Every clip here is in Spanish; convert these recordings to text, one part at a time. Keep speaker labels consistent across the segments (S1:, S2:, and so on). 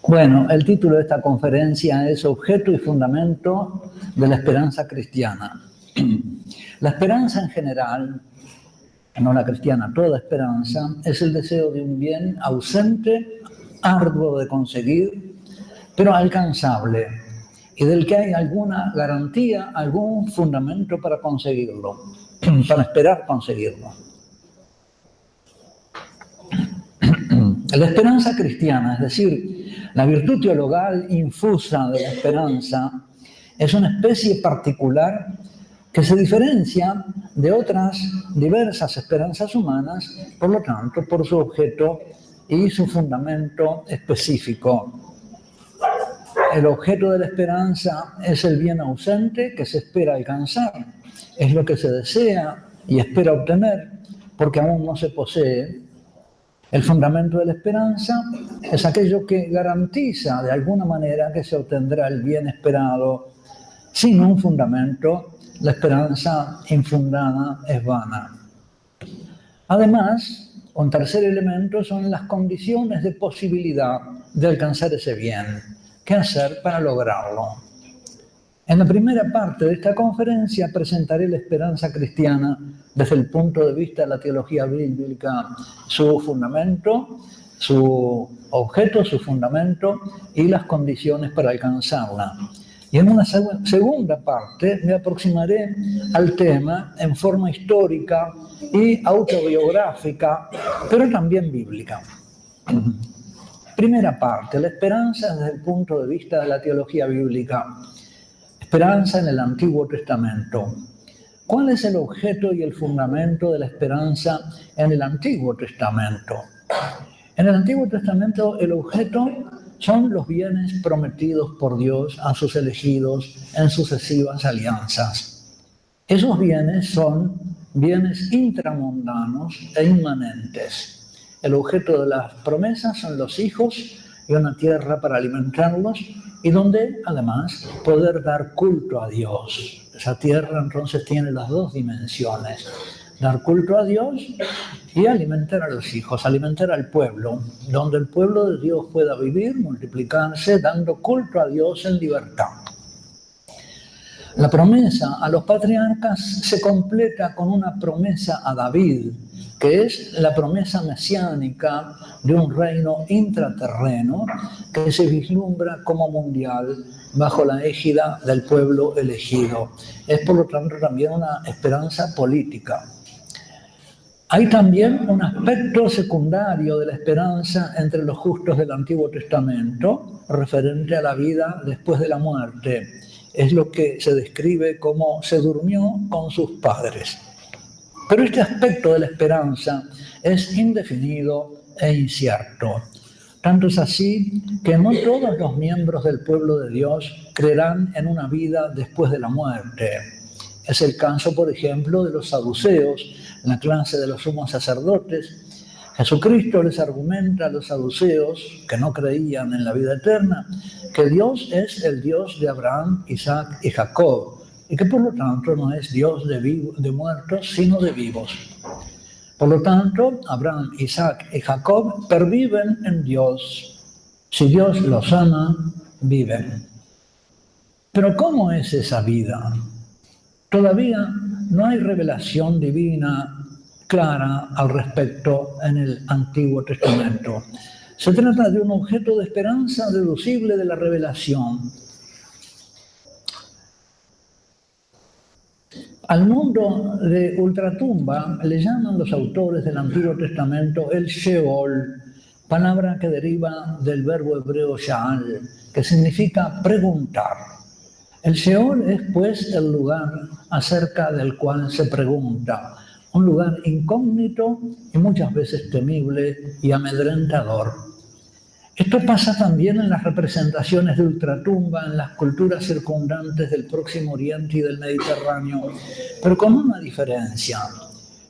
S1: Bueno, el título de esta conferencia es Objeto y Fundamento de la Esperanza Cristiana. La esperanza en general, no la cristiana, toda esperanza, es el deseo de un bien ausente, arduo de conseguir, pero alcanzable, y del que hay alguna garantía, algún fundamento para conseguirlo, para esperar conseguirlo. La esperanza cristiana, es decir, la virtud teologal infusa de la esperanza, es una especie particular que se diferencia de otras diversas esperanzas humanas, por lo tanto, por su objeto y su fundamento específico. El objeto de la esperanza es el bien ausente que se espera alcanzar, es lo que se desea y espera obtener, porque aún no se posee. El fundamento de la esperanza es aquello que garantiza de alguna manera que se obtendrá el bien esperado. Sin un fundamento, la esperanza infundada es vana. Además, un tercer elemento son las condiciones de posibilidad de alcanzar ese bien. ¿Qué hacer para lograrlo? En la primera parte de esta conferencia presentaré la esperanza cristiana desde el punto de vista de la teología bíblica, su fundamento, su objeto, su fundamento y las condiciones para alcanzarla. Y en una segunda parte me aproximaré al tema en forma histórica y autobiográfica, pero también bíblica. Primera parte, la esperanza desde el punto de vista de la teología bíblica. Esperanza en el Antiguo Testamento. ¿Cuál es el objeto y el fundamento de la esperanza en el Antiguo Testamento? En el Antiguo Testamento el objeto son los bienes prometidos por Dios a sus elegidos en sucesivas alianzas. Esos bienes son bienes intramundanos e inmanentes. El objeto de las promesas son los hijos y una tierra para alimentarlos, y donde, además, poder dar culto a Dios. Esa tierra, entonces, tiene las dos dimensiones. Dar culto a Dios y alimentar a los hijos, alimentar al pueblo, donde el pueblo de Dios pueda vivir, multiplicarse, dando culto a Dios en libertad. La promesa a los patriarcas se completa con una promesa a David, que es la promesa mesiánica de un reino intraterreno que se vislumbra como mundial bajo la égida del pueblo elegido. Es por lo tanto también una esperanza política. Hay también un aspecto secundario de la esperanza entre los justos del Antiguo Testamento, referente a la vida después de la muerte. Es lo que se describe como se durmió con sus padres. Pero este aspecto de la esperanza es indefinido e incierto. Tanto es así que no todos los miembros del pueblo de Dios creerán en una vida después de la muerte. Es el caso, por ejemplo, de los saduceos, la clase de los sumos sacerdotes. Jesucristo les argumenta a los saduceos, que no creían en la vida eterna, que Dios es el Dios de Abraham, Isaac y Jacob, y que por lo tanto no es Dios de muertos, sino de vivos. Por lo tanto, Abraham, Isaac y Jacob perviven en Dios. Si Dios los ama, viven. Pero ¿cómo es esa vida? Todavía no hay revelación divina clara al respecto en el Antiguo Testamento. Se trata de un objeto de esperanza deducible de la revelación. Al mundo de ultratumba le llaman los autores del Antiguo Testamento el Sheol, palabra que deriva del verbo hebreo sha'al, que significa preguntar. El Sheol es, pues, el lugar acerca del cual se pregunta, un lugar incógnito y muchas veces temible y amedrentador. Esto pasa también en las representaciones de ultratumba en las culturas circundantes del Próximo Oriente y del Mediterráneo, pero con una diferencia.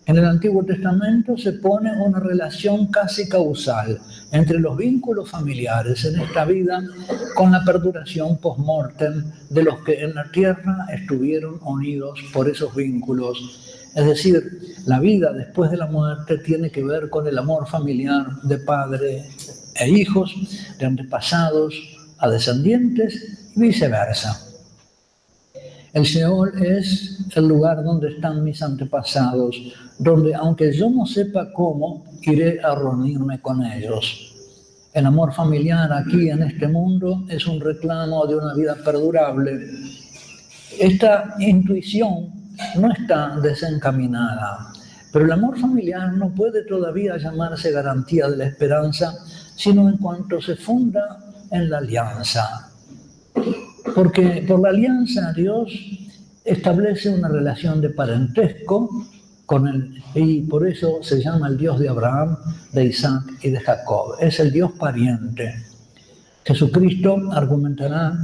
S1: En el Antiguo Testamento se pone una relación casi causal entre los vínculos familiares en esta vida con la perduración post-mortem de los que en la tierra estuvieron unidos por esos vínculos. Es decir, la vida después de la muerte tiene que ver con el amor familiar de padre e hijos, de antepasados a descendientes y viceversa. El Seol es el lugar donde están mis antepasados, donde, aunque yo no sepa cómo, iré a reunirme con ellos. El amor familiar aquí en este mundo es un reclamo de una vida perdurable. Esta intuición no está desencaminada, pero el amor familiar no puede todavía llamarse garantía de la esperanza, sino en cuanto se funda en la alianza. Porque por la alianza Dios establece una relación de parentesco con él, y por eso se llama el Dios de Abraham, de Isaac y de Jacob. Es el Dios pariente. Jesucristo argumentará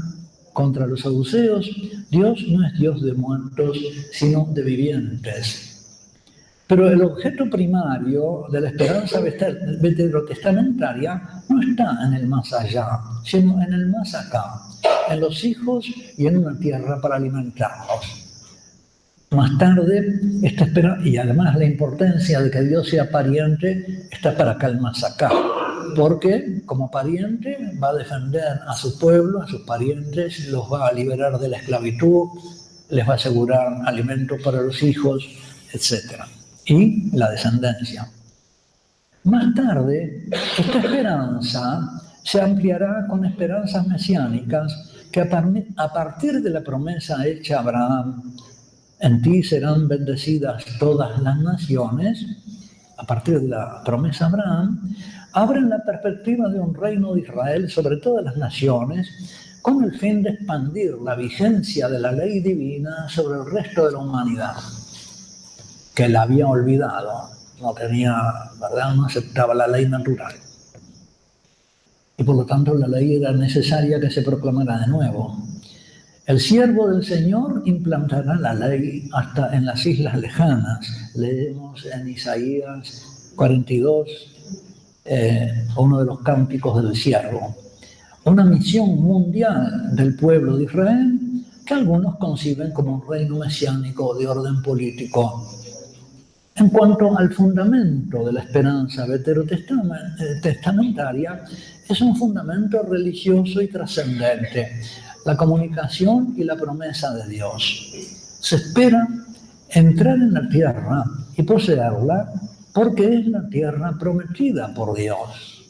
S1: contra los saduceos: Dios no es Dios de muertos, sino de vivientes. Pero el objeto primario de la esperanza veterotestamentaria no está en el más allá, sino en el más acá, en los hijos y en una tierra para alimentarlos. Más tarde, esta esperanza, y además la importancia de que Dios sea pariente, está para acá el más acá, porque como pariente va a defender a su pueblo, a sus parientes, los va a liberar de la esclavitud, les va a asegurar alimento para los hijos, etc. Y la descendencia. Más tarde, esta esperanza se ampliará con esperanzas mesiánicas que a partir de la promesa hecha a Abraham: en ti serán bendecidas todas las naciones, a partir de la promesa a Abraham, abren la perspectiva de un reino de Israel sobre todas las naciones, con el fin de expandir la vigencia de la ley divina sobre el resto de la humanidad, que la había olvidado, no tenía, ¿verdad?, no aceptaba la ley natural. Y por lo tanto la ley era necesaria que se proclamara de nuevo. El siervo del Señor implantará la ley hasta en las islas lejanas. Leemos en Isaías 42, uno de los cánticos del siervo. Una misión mundial del pueblo de Israel que algunos conciben como un reino mesiánico de orden político. En cuanto al fundamento de la esperanza veterotestamentaria, es un fundamento religioso y trascendente: la comunicación y la promesa de Dios. Se espera entrar en la tierra y poseerla porque es la tierra prometida por Dios.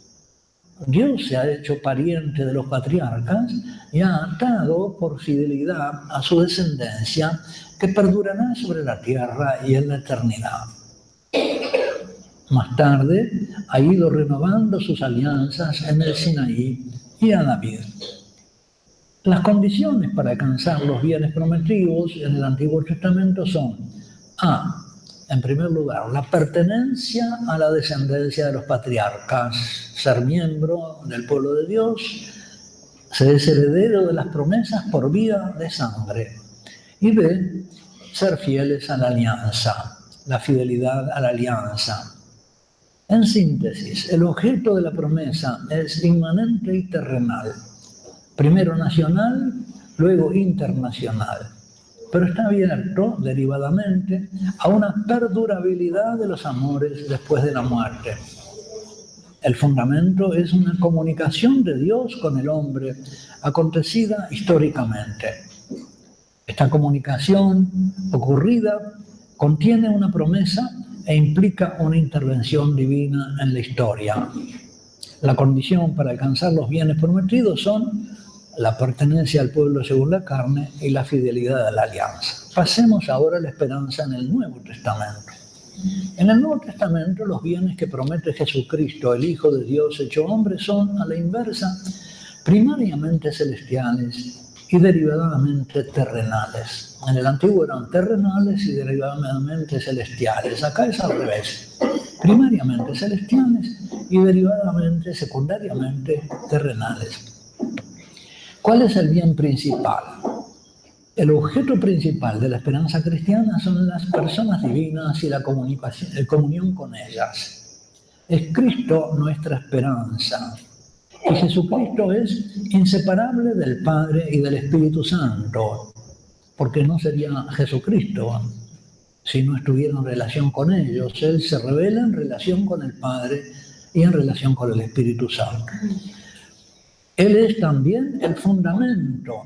S1: Dios se ha hecho pariente de los patriarcas y ha atado por fidelidad a su descendencia, que perdurará sobre la tierra y en la eternidad. Más tarde ha ido renovando sus alianzas en el Sinaí y a David. Las condiciones para alcanzar los bienes prometidos en el Antiguo Testamento son: A, en primer lugar, la pertenencia a la descendencia de los patriarcas, ser miembro del pueblo de Dios, se es heredero de las promesas por vía de sangre. Y B, ser fieles a la alianza, la fidelidad a la alianza. En síntesis, el objeto de la promesa es inmanente y terrenal. Primero nacional, luego internacional, pero está abierto derivadamente a una perdurabilidad de los amores después de la muerte. El fundamento es una comunicación de Dios con el hombre, acontecida históricamente. Esta comunicación ocurrida contiene una promesa e implica una intervención divina en la historia. La condición para alcanzar los bienes prometidos son la pertenencia al pueblo según la carne y la fidelidad a la alianza. Pasemos ahora a la esperanza en el Nuevo Testamento. En el Nuevo Testamento, los bienes que promete Jesucristo, el Hijo de Dios hecho hombre, son, a la inversa, primariamente celestiales y derivadamente terrenales. En el Antiguo eran terrenales y derivadamente celestiales. Acá es al revés. Primariamente celestiales y derivadamente, secundariamente, terrenales. ¿Cuál es el bien principal? El objeto principal de la esperanza cristiana son las personas divinas y la comunión con ellas. Es Cristo nuestra esperanza. Y Jesucristo es inseparable del Padre y del Espíritu Santo, porque no sería Jesucristo si no estuviera en relación con ellos. Él se revela en relación con el Padre y en relación con el Espíritu Santo. Él es también el fundamento,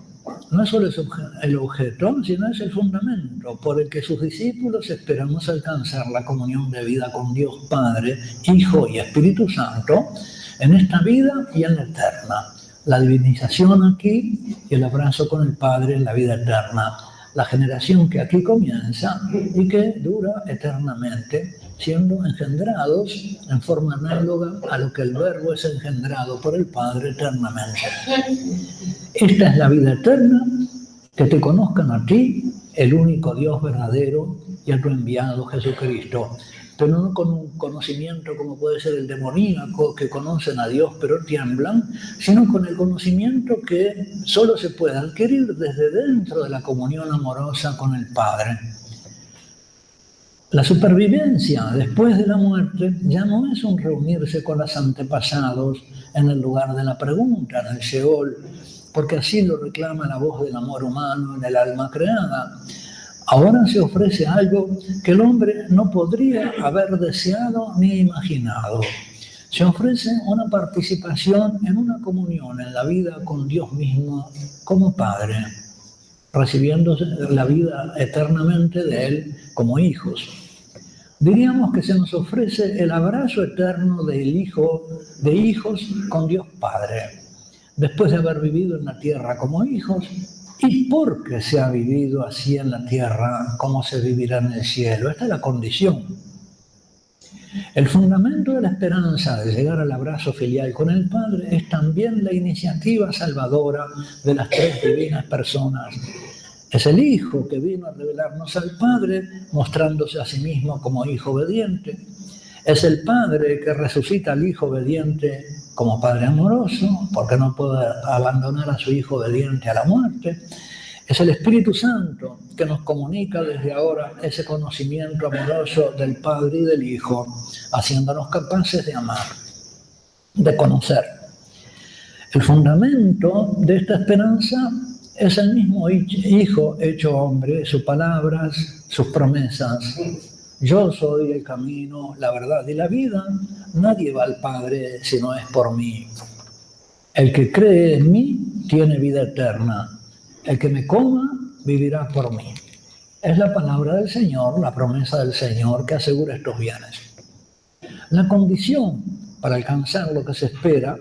S1: no solo es el objeto, sino es el fundamento por el que sus discípulos esperamos alcanzar la comunión de vida con Dios Padre, Hijo y Espíritu Santo en esta vida y en la eterna. La divinización aquí y el abrazo con el Padre en la vida eterna. La generación que aquí comienza y que dura eternamente, siendo engendrados en forma análoga a lo que el Verbo es engendrado por el Padre eternamente. Esta es la vida eterna, que te conozcan a ti, el único Dios verdadero, y a tu enviado Jesucristo. Pero no con un conocimiento como puede ser el demoníaco, que conocen a Dios pero tiemblan, sino con el conocimiento que solo se puede adquirir desde dentro de la comunión amorosa con el Padre. La supervivencia después de la muerte ya no es un reunirse con los antepasados en el lugar de la pregunta, en el Sheol, porque así lo reclama la voz del amor humano en el alma creada. Ahora se ofrece algo que el hombre no podría haber deseado ni imaginado. Se ofrece una participación en una comunión en la vida con Dios mismo como Padre, recibiendo la vida eternamente de Él como hijos. Diríamos que se nos ofrece el abrazo eterno de hijos con Dios Padre, después de haber vivido en la tierra como hijos, y porque se ha vivido así en la tierra como se vivirá en el cielo. Esta es la condición. El fundamento de la esperanza de llegar al abrazo filial con el Padre es también la iniciativa salvadora de las tres divinas personas. Es el Hijo que vino a revelarnos al Padre, mostrándose a sí mismo como Hijo obediente. Es el Padre que resucita al Hijo obediente como Padre amoroso, porque no puede abandonar a su Hijo obediente a la muerte. Es el Espíritu Santo que nos comunica desde ahora ese conocimiento amoroso del Padre y del Hijo, haciéndonos capaces de amar, de conocer. El fundamento de esta esperanza es el mismo Hijo hecho hombre, sus palabras, sus promesas. Yo soy el camino, la verdad y la vida. Nadie va al Padre si no es por mí. El que cree en mí tiene vida eterna. El que me coma vivirá por mí. Es la palabra del Señor, la promesa del Señor que asegura estos bienes. La condición para alcanzar lo que se espera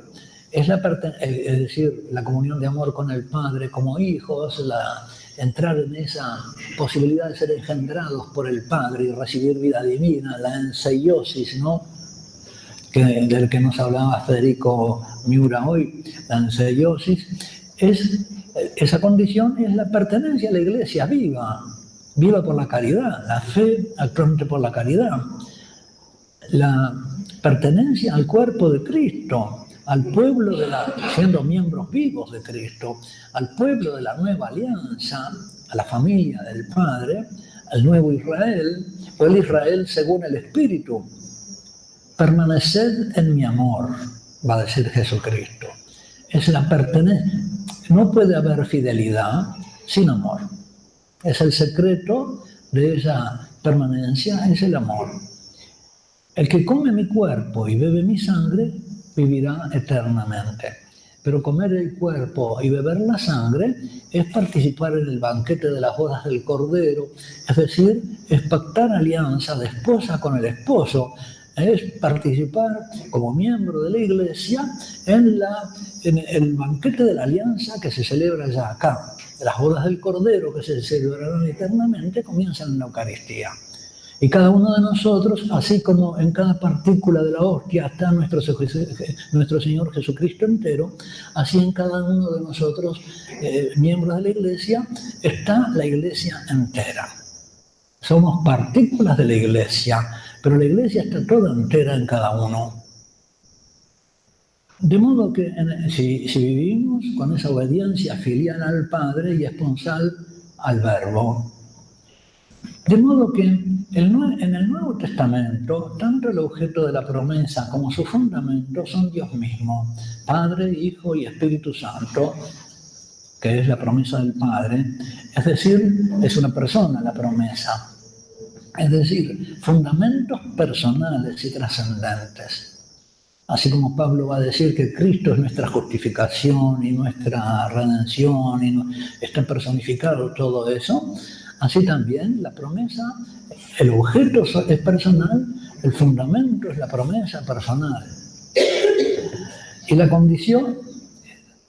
S1: es la comunión de amor con el Padre como hijos, entrar en esa posibilidad de ser engendrados por el Padre y recibir vida divina, la enseiosis, ¿no? Del que nos hablaba Federico Miura hoy, la enseiosis, esa condición es la pertenencia a la iglesia viva por la caridad, la fe actuante por la caridad, la pertenencia al cuerpo de Cristo, al pueblo siendo miembros vivos de Cristo, al pueblo de la nueva alianza, a la familia del Padre, al nuevo Israel, o el Israel según el Espíritu. Permaneced en mi amor, va a decir Jesucristo. Es la pertenencia. No puede haber fidelidad sin amor. Es el secreto de esa permanencia, es el amor. El que come mi cuerpo y bebe mi sangre, vivirá eternamente. Pero comer el cuerpo y beber la sangre es participar en el banquete de las bodas del Cordero, es decir, es pactar alianza de esposa con el esposo, es participar como miembro de la Iglesia en el banquete de la alianza que se celebra ya acá. Las bodas del Cordero que se celebrarán eternamente comienzan en la Eucaristía. Y cada uno de nosotros, así como en cada partícula de la hostia está nuestro Señor Jesucristo entero, así en cada uno de nosotros, miembros de la Iglesia, está la Iglesia entera. Somos partículas de la Iglesia, pero la Iglesia está toda entera en cada uno. De modo que si vivimos con esa obediencia filial al Padre y esponsal al Verbo, de modo que en el Nuevo Testamento, tanto el objeto de la promesa como su fundamento son Dios mismo, Padre, Hijo y Espíritu Santo, que es la promesa del Padre, es decir, es una persona la promesa, es decir, fundamentos personales y trascendentes. Así como Pablo va a decir que Cristo es nuestra justificación y nuestra redención y está personificado todo eso, así también la promesa, el objeto es personal, el fundamento es la promesa personal. Y la condición,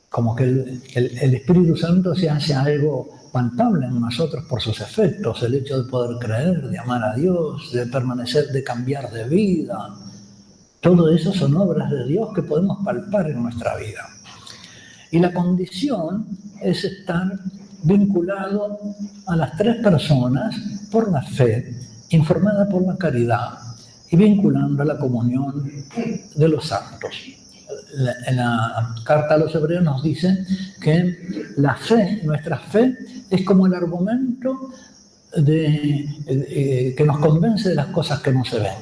S1: como que el Espíritu Santo se hace algo palpable en nosotros por sus efectos, el hecho de poder creer, de amar a Dios, de permanecer, de cambiar de vida. Todo eso son obras de Dios que podemos palpar en nuestra vida. Y la condición es estar vinculado a las tres personas por la fe, informada por la caridad y vinculando a la comunión de los santos. En la carta a los Hebreos nos dice que la fe, nuestra fe, es como el argumento que nos convence de las cosas que no se ven.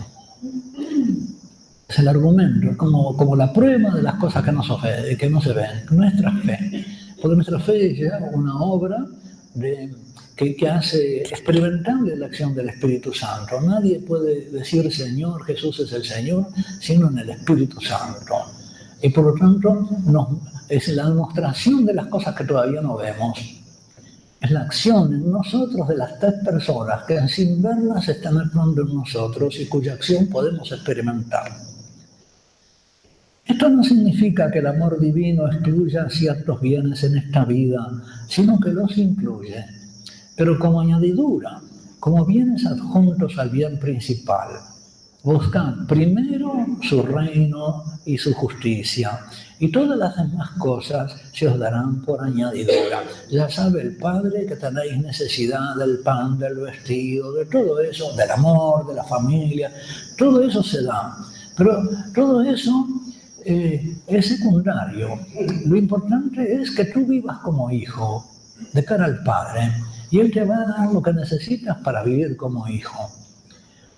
S1: Es el argumento, es como la prueba de las cosas que no se ven, nuestra fe. Porque nuestra fe es ya una obra que hace experimentable la acción del Espíritu Santo. Nadie puede decir Señor, Jesús es el Señor, sino en el Espíritu Santo. Y por lo tanto, es la demostración de las cosas que todavía no vemos. Es la acción en nosotros de las tres personas que sin verlas están actuando en nosotros y cuya acción podemos experimentar. Esto no significa que el amor divino excluya ciertos bienes en esta vida, sino que los incluye, pero como añadidura, como bienes adjuntos al bien principal. Buscad primero su reino y su justicia, y todas las demás cosas se os darán por añadidura. Ya sabe el Padre que tenéis necesidad del pan, del vestido, de todo eso, del amor, de la familia, todo eso se da. Pero todo eso es secundario. Lo importante es que tú vivas como hijo, de cara al Padre, y Él te va a dar lo que necesitas para vivir como hijo.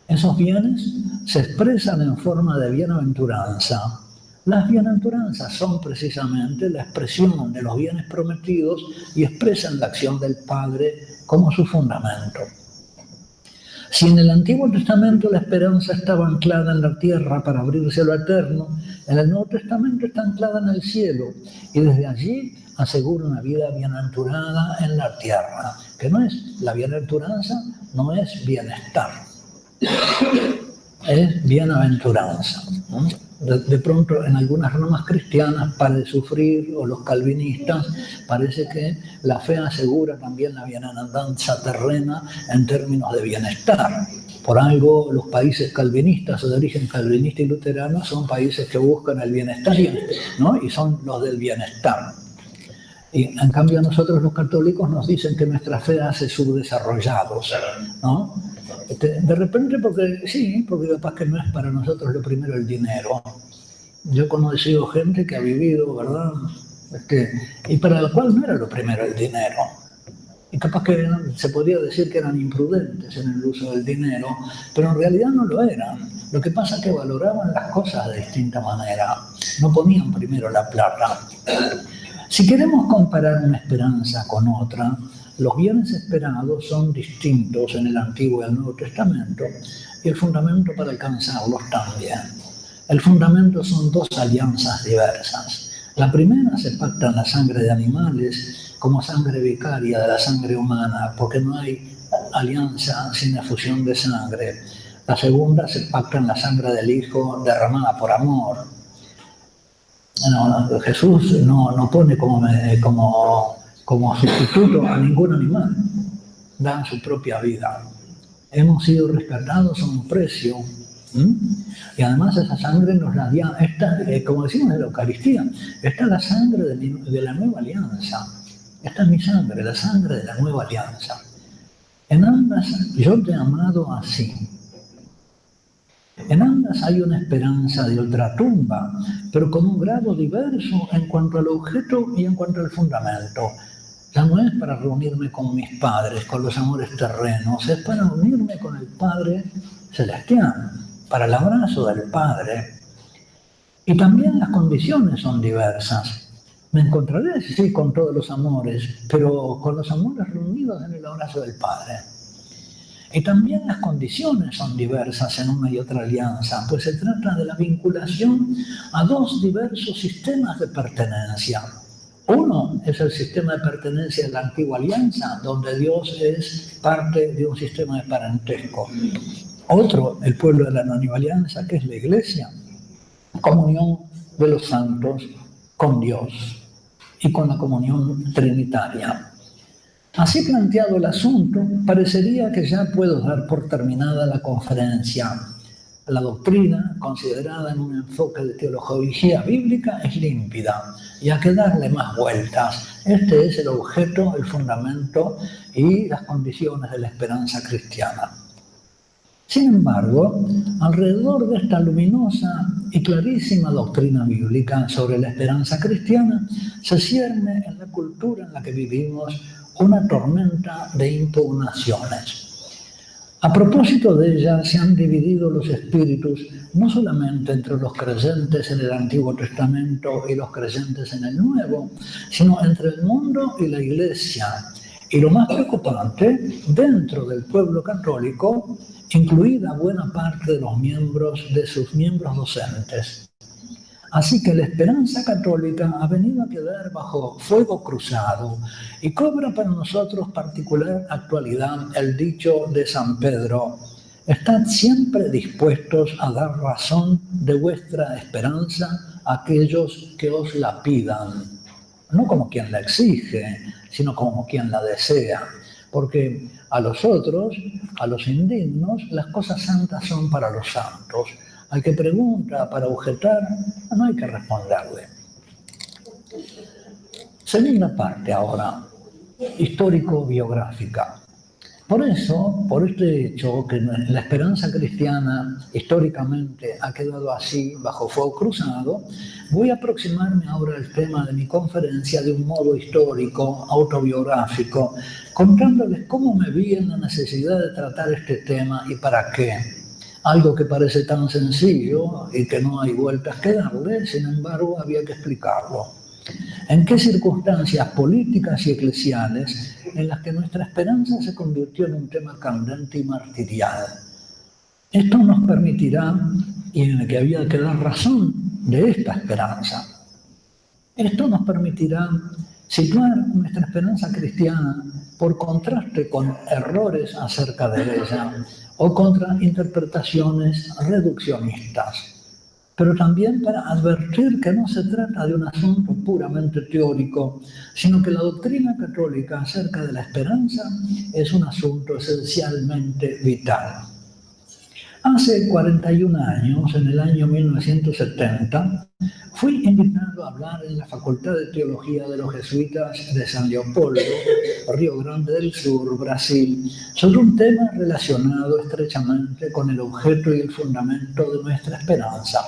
S1: Esos bienes se expresan en forma de bienaventuranza. Las bienaventuranzas son precisamente la expresión de los bienes prometidos y expresan la acción del Padre como su fundamento. Si en el Antiguo Testamento la esperanza estaba anclada en la tierra para abrirse a lo eterno, en el Nuevo Testamento está anclada en el cielo y desde allí asegura una vida bienaventurada en la tierra, que no es la bienaventuranza, no es bienestar, es bienaventuranza. De pronto en algunas ramas cristianas, para de sufrir, o los calvinistas, parece que la fe asegura también la bienaventuranza terrena en términos de bienestar. Por algo los países calvinistas o de origen calvinista y luterano son países que buscan el bienestar, ¿no? Y son los del bienestar. Y en cambio nosotros los católicos nos dicen que nuestra fe hace subdesarrollados, ¿no? De repente porque capaz que no es para nosotros lo primero el dinero. Yo he conocido gente que ha vivido, ¿verdad? Y para la cual no era lo primero el dinero. Y capaz que se podría decir que eran imprudentes en el uso del dinero, pero en realidad no lo eran. Lo que pasa es que valoraban las cosas de distinta manera. No ponían primero la plata. Si queremos comparar una esperanza con otra, los bienes esperados son distintos en el Antiguo y el Nuevo Testamento y el fundamento para alcanzarlos también. El fundamento son dos alianzas diversas. La primera se pacta en la sangre de animales como sangre vicaria de la sangre humana, porque no hay alianza sin efusión de sangre. La segunda se pacta en la sangre del Hijo derramada por amor. No, Jesús no pone como sustituto a ningún animal, dan su propia vida. Hemos sido rescatados a un precio, y además esa sangre nos la dio, como decimos en la Eucaristía, esta es la sangre de la nueva alianza. Esta es mi sangre, la sangre de la nueva alianza. En ambas yo te he amado así. En ambas hay una esperanza de ultratumba, pero con un grado diverso en cuanto al objeto y en cuanto al fundamento. Ya no es para reunirme con mis padres, con los amores terrenos, es para unirme con el Padre Celestial, para el abrazo del Padre. Y también las condiciones son diversas. Me encontraré, sí, con todos los amores, pero con los amores reunidos en el abrazo del Padre. Y también las condiciones son diversas en una y otra alianza, pues se trata de la vinculación a dos diversos sistemas de pertenencia. Uno es el sistema de pertenencia de la antigua alianza, donde Dios es parte de un sistema de parentesco. Otro, el pueblo de la nueva alianza, que es la iglesia, comunión de los santos con Dios y con la comunión trinitaria. Así planteado el asunto, parecería que ya puedo dar por terminada la conferencia. La doctrina, considerada en un enfoque de teología bíblica, es límpida y hay que darle más vueltas. Este es el objeto, el fundamento y las condiciones de la esperanza cristiana. Sin embargo, alrededor de esta luminosa y clarísima doctrina bíblica sobre la esperanza cristiana, se cierne en la cultura en la que vivimos una tormenta de impugnaciones. A propósito de ella, se han dividido los espíritus no solamente entre los creyentes en el Antiguo Testamento y los creyentes en el Nuevo, sino entre el mundo y la Iglesia. Y lo más preocupante, dentro del pueblo católico, incluida buena parte de los miembros, de sus miembros docentes. Así que la esperanza católica ha venido a quedar bajo fuego cruzado y cobra para nosotros particular actualidad el dicho de San Pedro: estad siempre dispuestos a dar razón de vuestra esperanza a aquellos que os la pidan. No como quien la exige, sino como quien la desea. Porque a los otros, a los indignos, las cosas santas son para los santos. Al que pregunta para objetar, no hay que responderle. Segunda parte ahora, histórico-biográfica. Por eso, por este hecho, que la esperanza cristiana históricamente ha quedado así, bajo fuego cruzado, voy a aproximarme ahora al tema de mi conferencia de un modo histórico, autobiográfico, contándoles cómo me vi en la necesidad de tratar este tema y para qué. Algo que parece tan sencillo y que no hay vueltas que darle, sin embargo, había que explicarlo. ¿En qué circunstancias políticas y eclesiales en las que nuestra esperanza se convirtió en un tema candente y martirial? Esto nos permitirá, y en el que había que dar razón de esta esperanza, esto nos permitirá situar nuestra esperanza cristiana por contraste con errores acerca de ella o contra interpretaciones reduccionistas, pero también para advertir que no se trata de un asunto puramente teórico, sino que la doctrina católica acerca de la esperanza es un asunto esencialmente vital. Hace 41 años, en el año 1970, fui invitado a hablar en la Facultad de Teología de los Jesuitas de San Leopoldo, Río Grande del Sur, Brasil, sobre un tema relacionado estrechamente con el objeto y el fundamento de nuestra esperanza.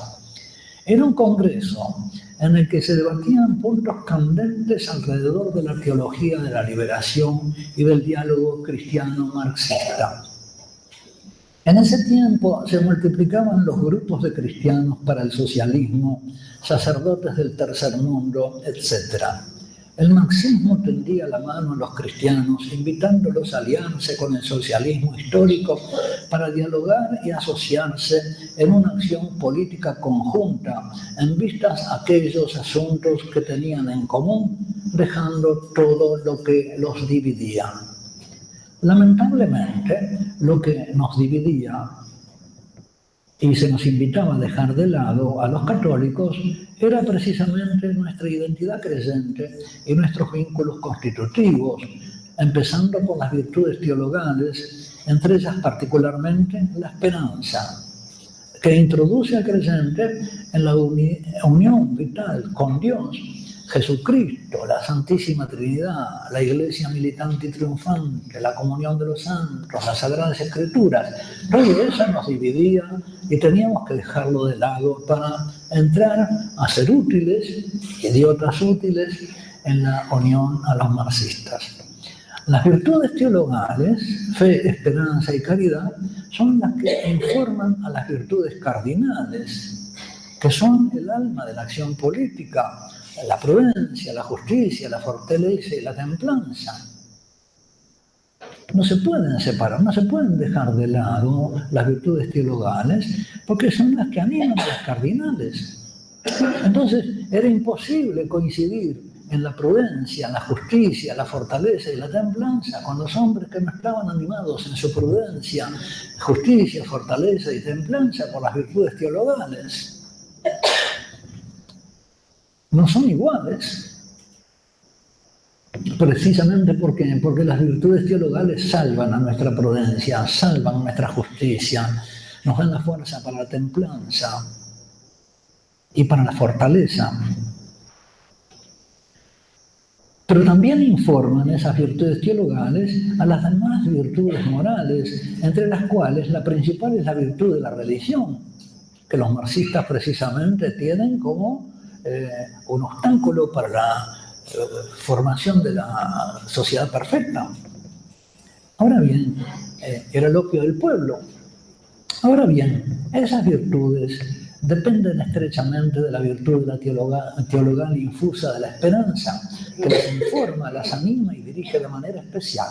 S1: Era un congreso en el que se debatían puntos candentes alrededor de la teología de la liberación y del diálogo cristiano-marxista. En ese tiempo se multiplicaban los grupos de cristianos para el socialismo, sacerdotes del tercer mundo, etc. El marxismo tendía la mano a los cristianos, invitándolos a aliarse con el socialismo histórico para dialogar y asociarse en una acción política conjunta en vistas a aquellos asuntos que tenían en común, dejando todo lo que los dividía. Lamentablemente, lo que nos dividía y se nos invitaba a dejar de lado a los católicos era precisamente nuestra identidad creyente y nuestros vínculos constitutivos, empezando por las virtudes teologales, entre ellas particularmente la esperanza, que introduce al creyente en la unión vital con Dios, Jesucristo, la Santísima Trinidad, la Iglesia militante y triunfante, la comunión de los santos, las Sagradas Escrituras. Todo eso nos dividía y teníamos que dejarlo de lado para entrar a ser útiles, idiotas útiles, en la unión a los marxistas. Las virtudes teologales, fe, esperanza y caridad, son las que informan a las virtudes cardinales, que son el alma de la acción política, la prudencia, la justicia, la fortaleza y la templanza. no se pueden separar, no se pueden dejar de lado las virtudes teologales, porque son las que animan a las cardinales. Entonces, era imposible coincidir en la prudencia, la justicia, la fortaleza y la templanza con los hombres que no estaban animados en su prudencia, justicia, fortaleza y templanza por las virtudes teologales. No son iguales. Precisamente porque las virtudes teologales salvan a nuestra prudencia, salvan nuestra justicia, nos dan la fuerza para la templanza y para la fortaleza. Pero también informan esas virtudes teologales a las demás virtudes morales, entre las cuales la principal es la virtud de la religión, que los marxistas precisamente tienen como un obstáculo para la formación de la sociedad perfecta. Ahora bien, era el opio del pueblo. Ahora bien, esas virtudes dependen estrechamente de la virtud de la teologal infusa de la esperanza, que las informa, las anima y dirige de manera especial.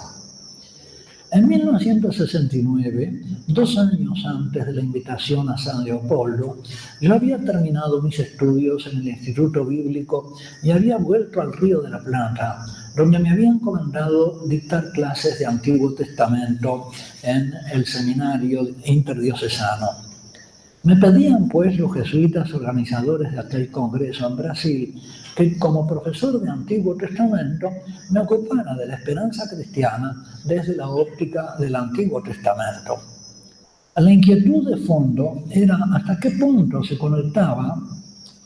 S1: En 1969, 2 años antes de la invitación a San Leopoldo, yo había terminado mis estudios en el Instituto Bíblico y había vuelto al Río de la Plata, donde me habían encomendado dictar clases de Antiguo Testamento en el seminario interdiocesano. Me pedían, pues, los jesuitas organizadores de aquel congreso en Brasil, que como profesor de Antiguo Testamento me ocupara de la esperanza cristiana desde la óptica del Antiguo Testamento. La inquietud de fondo era hasta qué punto se conectaba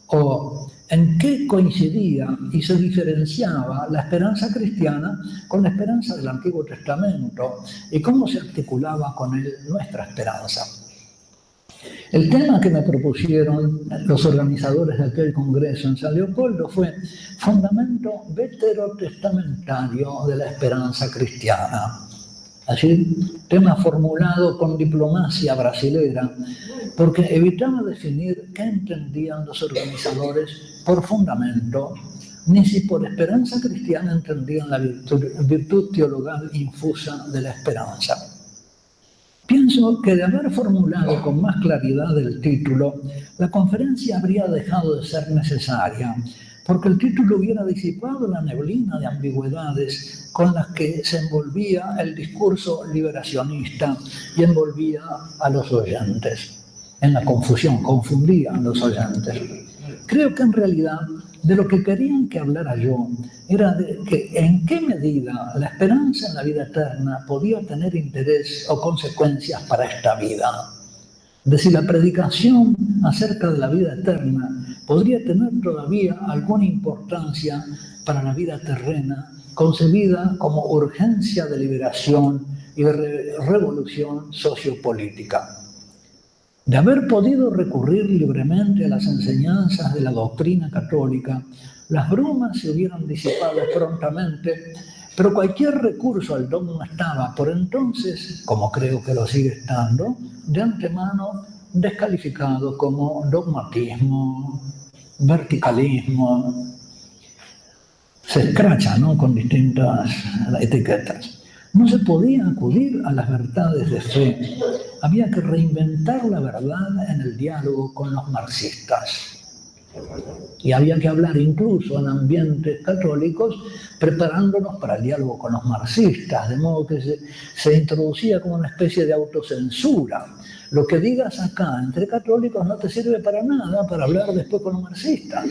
S1: o en qué coincidía y se diferenciaba la esperanza cristiana con la esperanza del Antiguo Testamento y cómo se articulaba con él nuestra esperanza. El tema que me propusieron los organizadores de aquel congreso en San Leopoldo fue fundamento veterotestamentario de la esperanza cristiana. Así, tema formulado con diplomacia brasilera, porque evitaba definir qué entendían los organizadores por fundamento, ni si por esperanza cristiana entendían la virtud teologal infusa de la esperanza. Pienso que de haber formulado con más claridad el título, la conferencia habría dejado de ser necesaria, porque el título hubiera disipado la neblina de ambigüedades con las que se envolvía el discurso liberacionista y envolvía a los oyentes. En la confusión, confundía a los oyentes. Creo que en realidad de lo que querían que hablara yo era de que en qué medida la esperanza en la vida eterna podía tener interés o consecuencias para esta vida. De si la predicación acerca de la vida eterna podría tener todavía alguna importancia para la vida terrena, concebida como urgencia de liberación y de revolución sociopolítica. De haber podido recurrir libremente a las enseñanzas de la doctrina católica, las brumas se hubieran disipado prontamente, pero cualquier recurso al dogma estaba, por entonces, como creo que lo sigue estando, de antemano descalificado como dogmatismo, verticalismo. Se escracha, ¿no?, con distintas etiquetas. No se podía acudir a las verdades de fe. Había que reinventar la verdad en el diálogo con los marxistas. Y había que hablar incluso en ambientes católicos preparándonos para el diálogo con los marxistas, de modo que se introducía como una especie de autocensura. Lo que digas acá entre católicos no te sirve para nada para hablar después con los marxistas.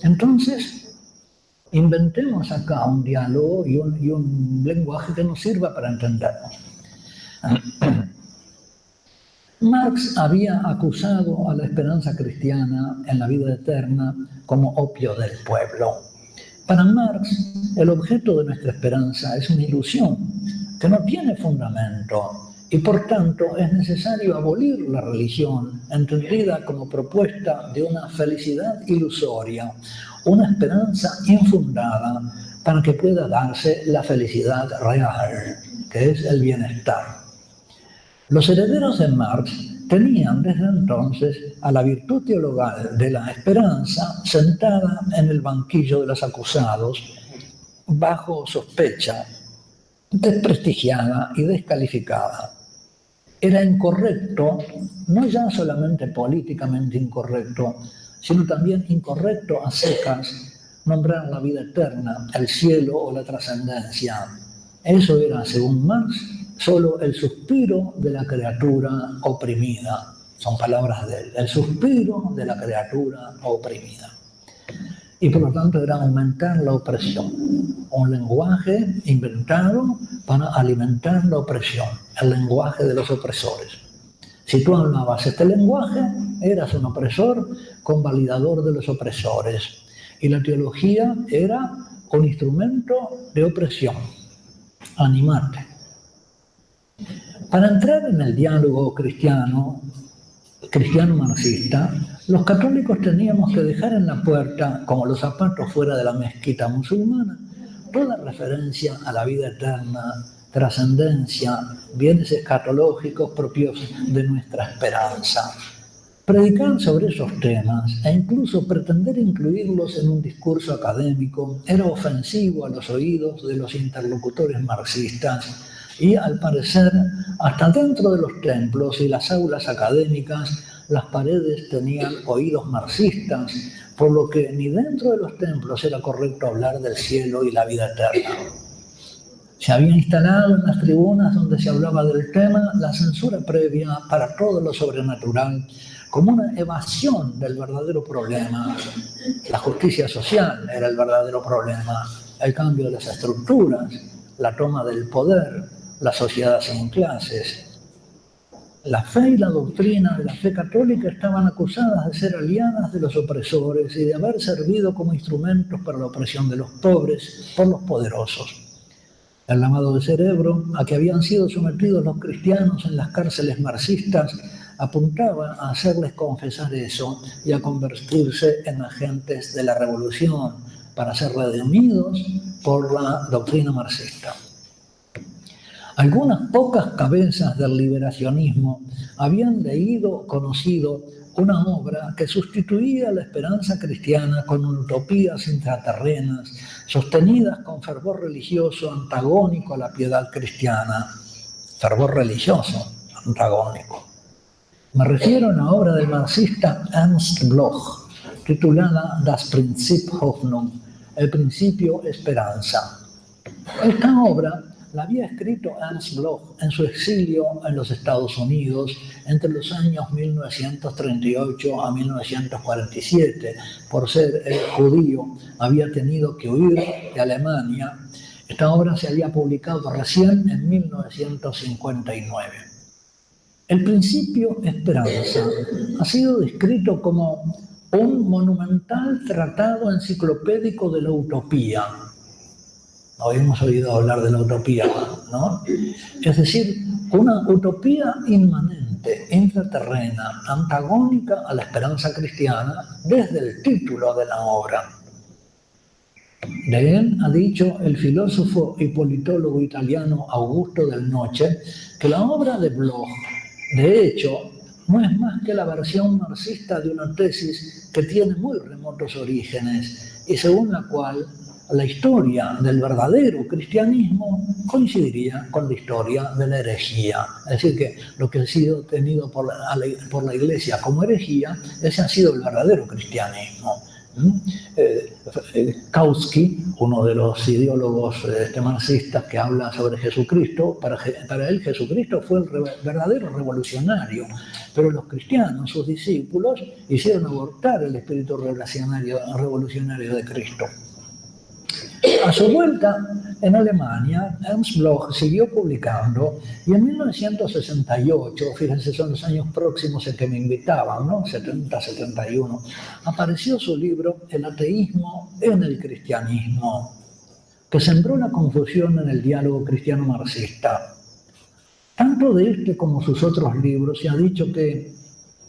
S1: Entonces, inventemos acá un diálogo y un lenguaje que nos sirva para entendernos. Marx había acusado a la esperanza cristiana en la vida eterna como opio del pueblo. Para Marx, el objeto de nuestra esperanza es una ilusión que no tiene fundamento y por tanto es necesario abolir la religión, entendida como propuesta de una felicidad ilusoria, una esperanza infundada para que pueda darse la felicidad real, que es el bienestar. Los herederos de Marx tenían desde entonces a la virtud teologal de la esperanza sentada en el banquillo de los acusados, bajo sospecha, desprestigiada y descalificada. Era incorrecto, no ya solamente políticamente incorrecto, sino también incorrecto a secas nombrar la vida eterna, el cielo o la trascendencia. Eso era, según Marx, solo el suspiro de la criatura oprimida. Son palabras de él, el suspiro de la criatura oprimida. Y por lo tanto era aumentar la opresión. Un lenguaje inventado para alimentar la opresión, el lenguaje de los opresores. Si tú hablabas este lenguaje, eras un opresor convalidador de los opresores. Y la teología era un instrumento de opresión. Animate. Para entrar en el diálogo cristiano-marxista, los católicos teníamos que dejar en la puerta, como los zapatos fuera de la mezquita musulmana, toda referencia a la vida eterna, trascendencia, bienes escatológicos propios de nuestra esperanza. Predicar sobre esos temas e incluso pretender incluirlos en un discurso académico era ofensivo a los oídos de los interlocutores marxistas y, al parecer, hasta dentro de los templos y las aulas académicas, las paredes tenían oídos marxistas, por lo que ni dentro de los templos era correcto hablar del cielo y la vida eterna. Se había instalado en las tribunas donde se hablaba del tema la censura previa para todo lo sobrenatural, como una evasión del verdadero problema. La justicia social era el verdadero problema, el cambio de las estructuras, la toma del poder, la sociedad sin clases. La fe y la doctrina de la fe católica estaban acusadas de ser aliadas de los opresores y de haber servido como instrumentos para la opresión de los pobres por los poderosos. El lavado de cerebro a que habían sido sometidos los cristianos en las cárceles marxistas apuntaba a hacerles confesar eso y a convertirse en agentes de la revolución para ser redimidos por la doctrina marxista. Algunas pocas cabezas del liberacionismo habían conocido una obra que sustituía la esperanza cristiana con utopías intraterrenas, sostenidas con fervor religioso antagónico a la piedad cristiana. Fervor religioso antagónico. Me refiero a una obra del marxista Ernst Bloch, titulada Das Prinzip Hoffnung, el principio esperanza. Esta obra la había escrito Ernst Bloch en su exilio en los Estados Unidos entre los años 1938 a 1947. Por ser judío, había tenido que huir de Alemania. Esta obra se había publicado recién en 1959. El principio esperanza ha sido descrito como un monumental tratado enciclopédico de la utopía. Habíamos oído hablar de la utopía, ¿no? Es decir, una utopía inmanente, intraterrena, antagónica a la esperanza cristiana desde el título de la obra. De él ha dicho el filósofo y politólogo italiano Augusto Del Noce que la obra de Bloch, de hecho, no es más que la versión marxista de una tesis que tiene muy remotos orígenes y según la cual la historia del verdadero cristianismo coincidiría con la historia de la herejía. Es decir, que lo que ha sido tenido por la Iglesia como herejía, ese ha sido el verdadero cristianismo. Kautsky, uno de los ideólogos marxistas que habla sobre Jesucristo, para él Jesucristo fue el verdadero revolucionario, pero los cristianos, sus discípulos, hicieron abortar el espíritu revolucionario de Cristo. A su vuelta en Alemania, Ernst Bloch siguió publicando y en 1968, fíjense, son los años próximos en que me invitaban, ¿no? 70, 71, apareció su libro El ateísmo en el cristianismo, que sembró la confusión en el diálogo cristiano-marxista. Tanto de este como sus otros libros se ha dicho que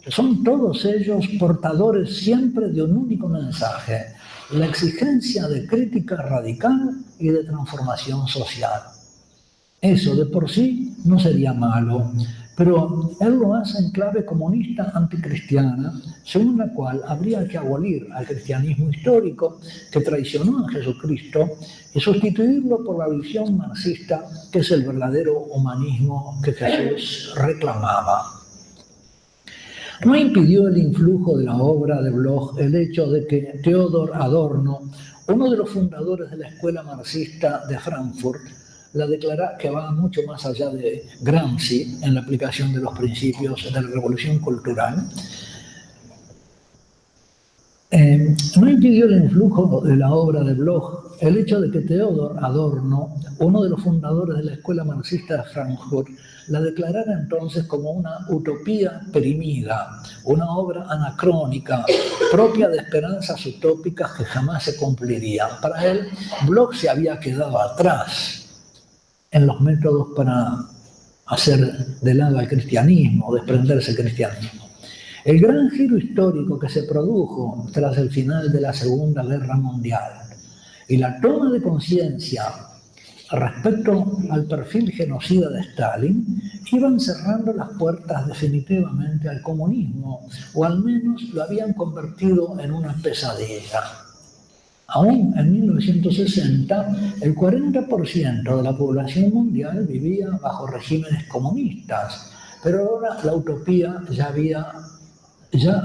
S1: son todos ellos portadores siempre de un único mensaje: la exigencia de crítica radical y de transformación social. Eso de por sí no sería malo, Pero él lo hace en clave comunista anticristiana, según la cual habría que abolir al cristianismo histórico que traicionó a Jesucristo y sustituirlo por la visión marxista, que es el verdadero humanismo que Jesús reclamaba. No impidió el influjo de la obra de Bloch el hecho de que Theodor Adorno, uno de los fundadores de la escuela marxista de Frankfurt, la declara que va mucho más allá de Gramsci en la aplicación de los principios de la revolución cultural. No impidió el influjo de la obra de Bloch el hecho de que Theodor Adorno, uno de los fundadores de la escuela marxista de Frankfurt, la declarara entonces como una utopía perimida, una obra anacrónica, propia de esperanzas utópicas que jamás se cumplirían. Para él, Bloch se había quedado atrás en los métodos para hacer de lado al cristianismo, desprenderse del cristianismo. El gran giro histórico que se produjo tras el final de la Segunda Guerra Mundial y la toma de conciencia respecto al perfil genocida de Stalin iban cerrando las puertas definitivamente al comunismo, o al menos lo habían convertido en una pesadilla. Aún en 1960, el 40% de la población mundial vivía bajo regímenes comunistas, pero ahora la utopía ya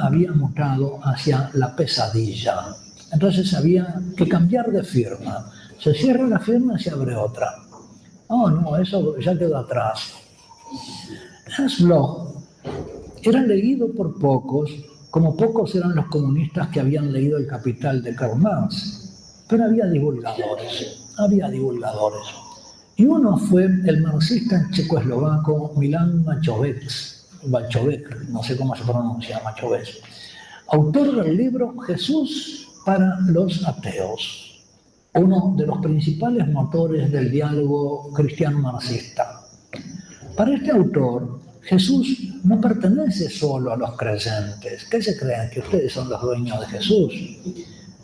S1: había mutado hacia la pesadilla. Entonces había que cambiar de firma. Se cierra la firma y se abre otra. Oh, no, eso ya quedó atrás. Ernst Bloch era leído por pocos, como pocos eran los comunistas que habían leído El Capital de Karl Marx. Pero había divulgadores. Y uno fue el marxista checoslovaco Milan Machovec, no sé cómo se pronuncia, Machovec, autor del libro Jesús para los ateos, uno de los principales motores del diálogo cristiano-marxista. Para este autor, Jesús no pertenece solo a los creyentes. ¿Qué se creen? ¿Que ustedes son los dueños de Jesús?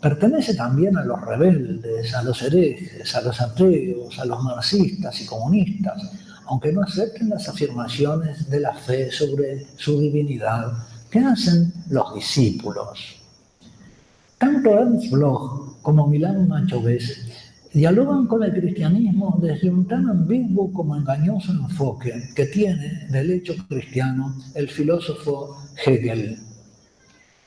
S1: Pertenece también a los rebeldes, a los herejes, a los ateos, a los marxistas y comunistas, aunque no acepten las afirmaciones de la fe sobre su divinidad que hacen los discípulos. Tanto Ernst Bloch como Milan Machovec dialogan con el cristianismo desde un tan ambiguo como engañoso enfoque que tiene del hecho cristiano el filósofo Hegel.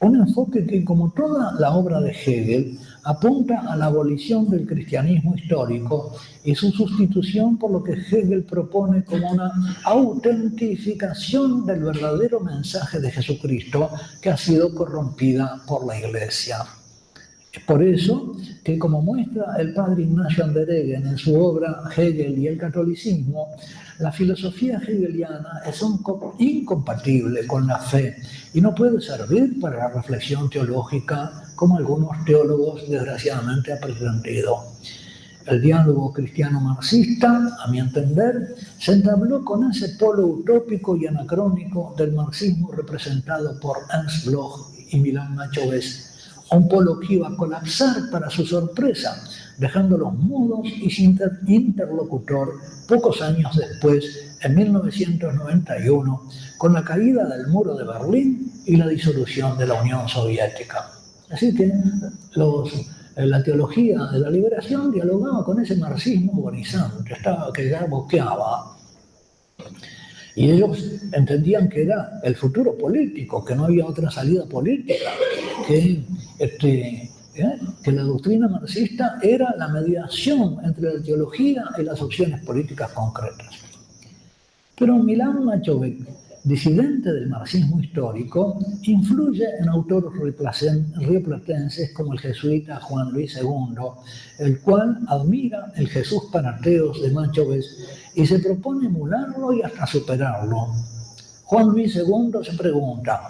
S1: Un enfoque que, como toda la obra de Hegel, apunta a la abolición del cristianismo histórico y su sustitución por lo que Hegel propone como una autentificación del verdadero mensaje de Jesucristo que ha sido corrompida por la Iglesia. Es por eso que, como muestra el padre Ignacio Andereggen en su obra Hegel y el catolicismo, la filosofía hegeliana es incompatible con la fe y no puede servir para la reflexión teológica como algunos teólogos desgraciadamente han pretendido. El diálogo cristiano-marxista, a mi entender, se entabló con ese polo utópico y anacrónico del marxismo representado por Ernst Bloch y Milan Machovec, un polo que iba a colapsar para su sorpresa, dejándolos mudos y sin interlocutor pocos años después, en 1991, con la caída del muro de Berlín y la disolución de la Unión Soviética. Así que la teología de la liberación dialogaba con ese marxismo agonizante, que ya boqueaba. Y ellos entendían que era el futuro político, que no había otra salida política, que la doctrina marxista era la mediación entre la teología y las opciones políticas concretas. Pero Milan Machovec, disidente del marxismo histórico, influye en autores rioplatenses como el jesuita Juan Luis II, el cual admira el Jesús para ateos de Machovec y se propone emularlo y hasta superarlo. Juan Luis II se pregunta: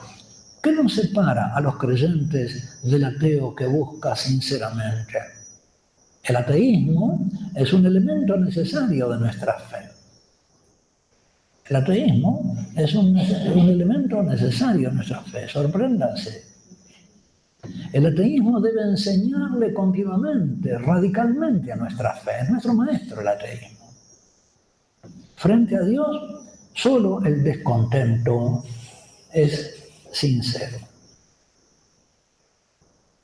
S1: ¿qué nos separa a los creyentes del ateo que busca sinceramente? El ateísmo es un elemento necesario de nuestra fe. El ateísmo es un elemento necesario de nuestra fe, sorpréndanse. El ateísmo debe enseñarle continuamente, radicalmente a nuestra fe. Es nuestro maestro el ateísmo. Frente a Dios Solo el descontento es sincero.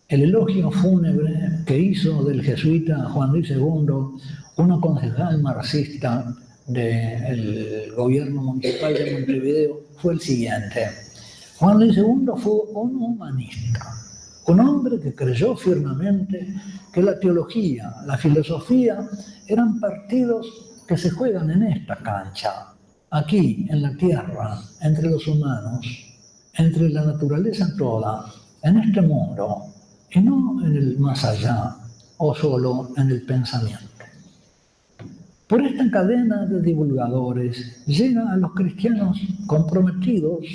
S1: El elogio fúnebre que hizo del jesuita Juan Luis II, una concejal marxista del gobierno municipal de Montevideo, fue el siguiente. Juan Luis II fue un humanista, un hombre que creyó firmemente que la teología, la filosofía, eran partidos que se juegan en esta cancha, aquí, en la tierra, entre los humanos, entre la naturaleza toda, en este mundo, y no en el más allá, o solo en el pensamiento. Por esta cadena de divulgadores llega a los cristianos comprometidos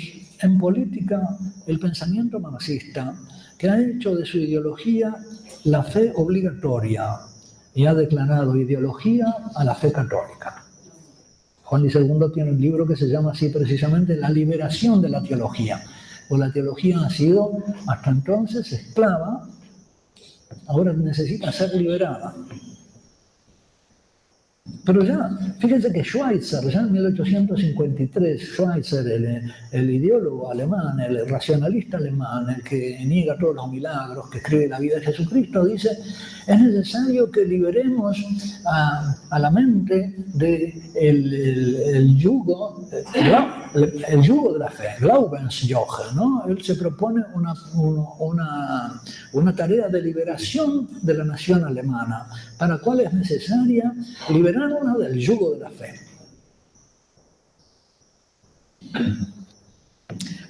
S1: en política el pensamiento marxista, que ha hecho de su ideología la fe obligatoria y ha declarado ideología a la fe católica. Juan Luis II tiene un libro que se llama así precisamente La liberación de la teología. Pues la teología ha sido hasta entonces esclava, ahora necesita ser liberada. Pero ya, fíjense que Schweitzer, ya en 1853, Schweitzer, el ideólogo alemán, el racionalista alemán, el que niega todos los milagros, que escribe la vida de Jesucristo, dice, es necesario que liberemos a la mente del yugo, el yugo de la fe, Glaubensjoche, ¿no? Él se propone una tarea de liberación de la nación alemana, para la cual es necesaria liberarnos del yugo de la fe.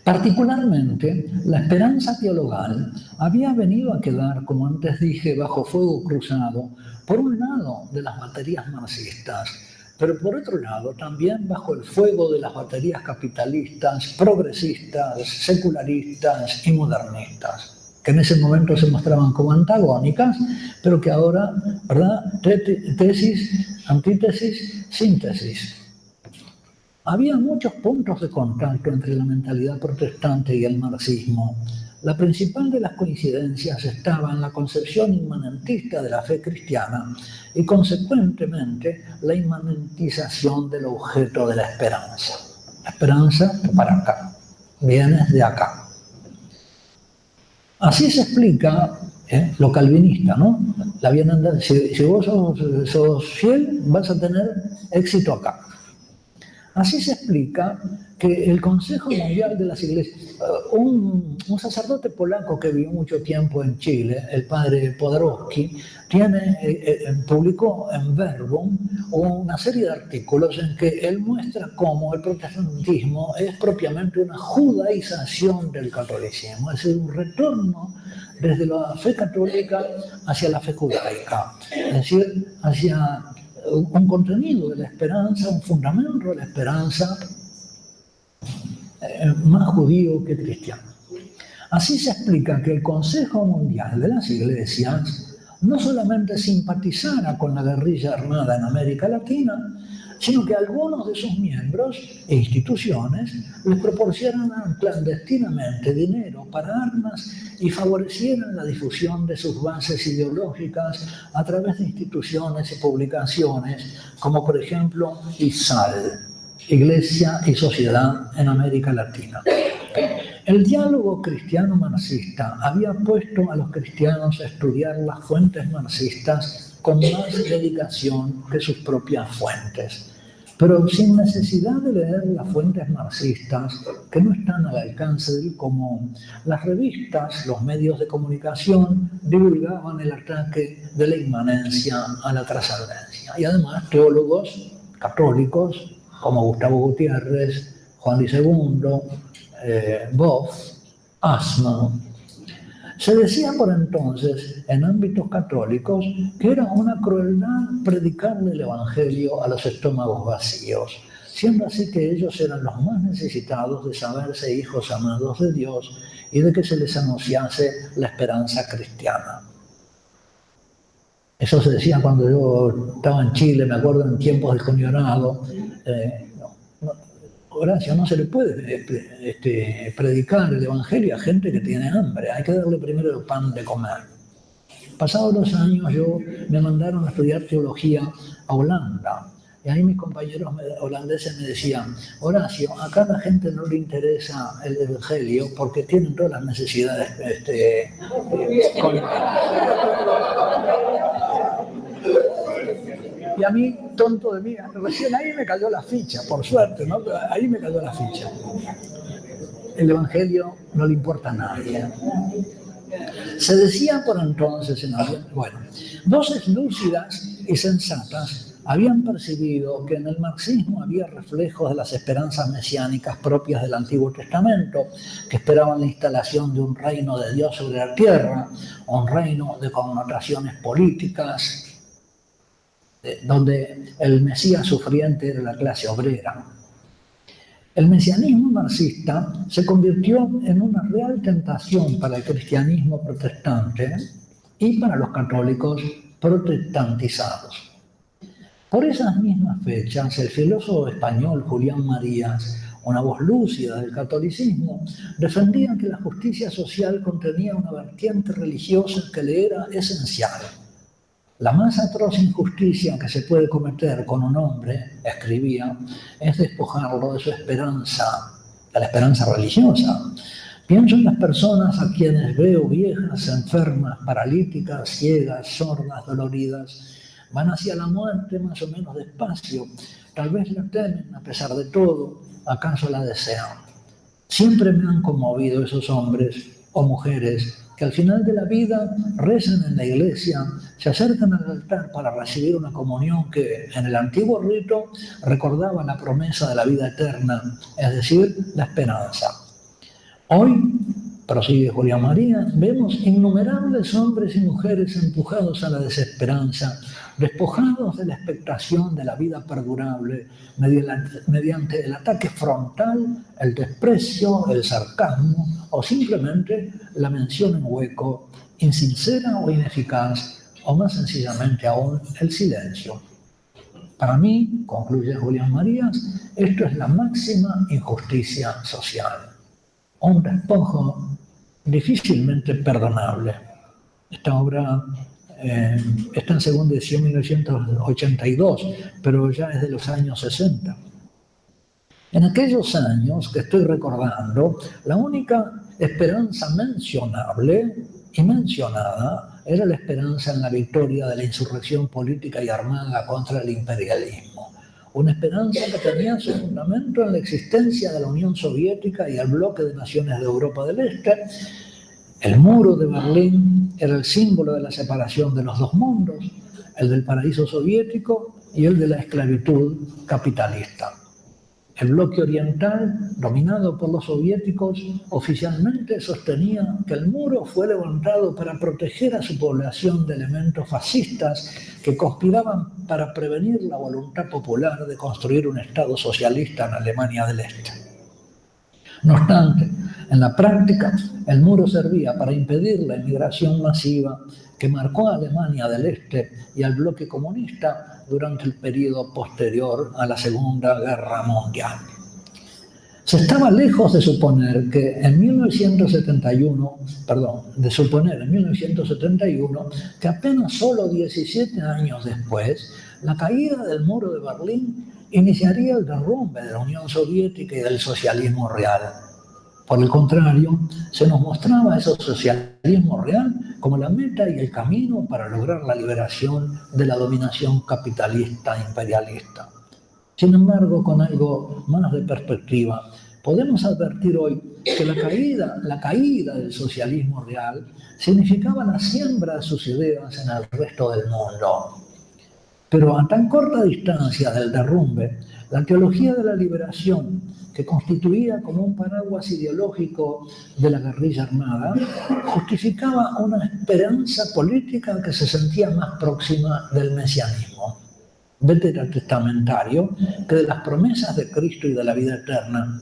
S1: Particularmente, la esperanza teologal había venido a quedar, como antes dije, bajo fuego cruzado, por un lado de las baterías marxistas, pero por otro lado también bajo el fuego de las baterías capitalistas, progresistas, secularistas y modernistas, que en ese momento se mostraban como antagónicas, pero que ahora, ¿verdad? Tesis, antítesis, síntesis. Había muchos puntos de contacto entre la mentalidad protestante y el marxismo. La principal de las coincidencias estaba en la concepción inmanentista de la fe cristiana y, consecuentemente, la inmanentización del objeto de la esperanza. La esperanza para acá, viene de acá. Así se explica lo calvinista, ¿no? La bienandanza. Si vos sos fiel, vas a tener éxito acá. Así se explica que el Consejo Mundial de las Iglesias, un sacerdote polaco que vivió mucho tiempo en Chile, el padre Podorowski, publicó en Verbum una serie de artículos en que él muestra cómo el protestantismo es propiamente una judaización del catolicismo, es decir, un retorno desde la fe católica hacia la fe judaica, es decir, hacia un contenido de la esperanza, un fundamento de la esperanza más judío que cristiano. Así se explica que el Consejo Mundial de las Iglesias no solamente simpatizara con la guerrilla armada en América Latina, sino que algunos de sus miembros e instituciones les proporcionaran clandestinamente dinero para armas y favorecieran la difusión de sus bases ideológicas a través de instituciones y publicaciones, como por ejemplo ISAL, Iglesia y Sociedad en América Latina. El diálogo cristiano-marxista había puesto a los cristianos a estudiar las fuentes marxistas con más dedicación que sus propias fuentes, pero sin necesidad de leer las fuentes marxistas que no están al alcance del común. Las revistas, los medios de comunicación divulgaban el ataque de la inmanencia a la trascendencia. Y además teólogos católicos como Gustavo Gutiérrez, Juan Luis II, Boff, Assmann. Se decía por entonces, en ámbitos católicos, que era una crueldad predicarle el Evangelio a los estómagos vacíos, siendo así que ellos eran los más necesitados de saberse hijos amados de Dios y de que se les anunciase la esperanza cristiana. Eso se decía cuando yo estaba en Chile, me acuerdo en tiempos del Conionado. Horacio, no se le puede predicar el Evangelio a gente que tiene hambre, hay que darle primero el pan de comer. Pasados los años me mandaron a estudiar teología a Holanda Y ahí mis compañeros holandeses me decían, Horacio, acá a la gente no le interesa el evangelio porque tienen todas las necesidades Y a mí, tonto de mí, recién ahí me cayó la ficha, por suerte, ¿no? Pero ahí me cayó la ficha. El evangelio no le importa a nadie. Se decía por entonces, bueno, voces lúcidas y sensatas habían percibido que en el marxismo había reflejos de las esperanzas mesiánicas propias del Antiguo Testamento, que esperaban la instalación de un reino de Dios sobre la tierra, un reino de connotaciones políticas, donde el Mesías sufriente era la clase obrera. El mesianismo marxista se convirtió en una real tentación para el cristianismo protestante y para los católicos protestantizados. Por esas mismas fechas, el filósofo español Julián Marías, una voz lúcida del catolicismo, defendía que la justicia social contenía una vertiente religiosa que le era esencial. La más atroz injusticia que se puede cometer con un hombre, escribía, es despojarlo de su esperanza, de la esperanza religiosa. Pienso en las personas a quienes veo viejas, enfermas, paralíticas, ciegas, sordas, doloridas. Van hacia la muerte más o menos despacio. Tal vez la temen a pesar de todo, acaso la desean. Siempre me han conmovido esos hombres o mujeres que al final de la vida rezan en la iglesia, se acercan al altar para recibir una comunión que en el antiguo rito recordaba la promesa de la vida eterna, es decir, la esperanza. Hoy, prosigue Julián María, vemos innumerables hombres y mujeres empujados a la desesperanza, despojados de la expectación de la vida perdurable mediante el ataque frontal, el desprecio, el sarcasmo o simplemente la mención en hueco, insincera o ineficaz, o más sencillamente aún el silencio. Para mí, concluye Julián Marías, esto es la máxima injusticia social. Un despojo difícilmente perdonable. Esta obra está en segunda edición 1982, pero ya es de los años 60. En aquellos años que estoy recordando, la única esperanza mencionable y mencionada era la esperanza en la victoria de la insurrección política y armada contra el imperialismo. Una esperanza que tenía su fundamento en la existencia de la Unión Soviética y el bloque de naciones de Europa del Este. El muro de Berlín era el símbolo de la separación de los dos mundos, el del paraíso soviético y el de la esclavitud capitalista. El bloque oriental, dominado por los soviéticos, oficialmente sostenía que el muro fue levantado para proteger a su población de elementos fascistas que conspiraban para prevenir la voluntad popular de construir un Estado socialista en Alemania del Este. No obstante, en la práctica, el muro servía para impedir la inmigración masiva que marcó a Alemania del Este y al bloque comunista durante el periodo posterior a la Segunda Guerra Mundial. Se estaba lejos de suponer en 1971 que apenas solo 17 años después, la caída del muro de Berlín iniciaría el derrumbe de la Unión Soviética y del socialismo real. Por el contrario, se nos mostraba ese socialismo real como la meta y el camino para lograr la liberación de la dominación capitalista e imperialista. Sin embargo, con algo más de perspectiva, podemos advertir hoy que la caída del socialismo real significaba la siembra de sus ideas en el resto del mundo. Pero a tan corta distancia del derrumbe, la teología de la liberación, que constituía como un paraguas ideológico de la guerrilla armada, justificaba una esperanza política que se sentía más próxima del mesianismo veterotestamentario que de las promesas de Cristo y de la vida eterna,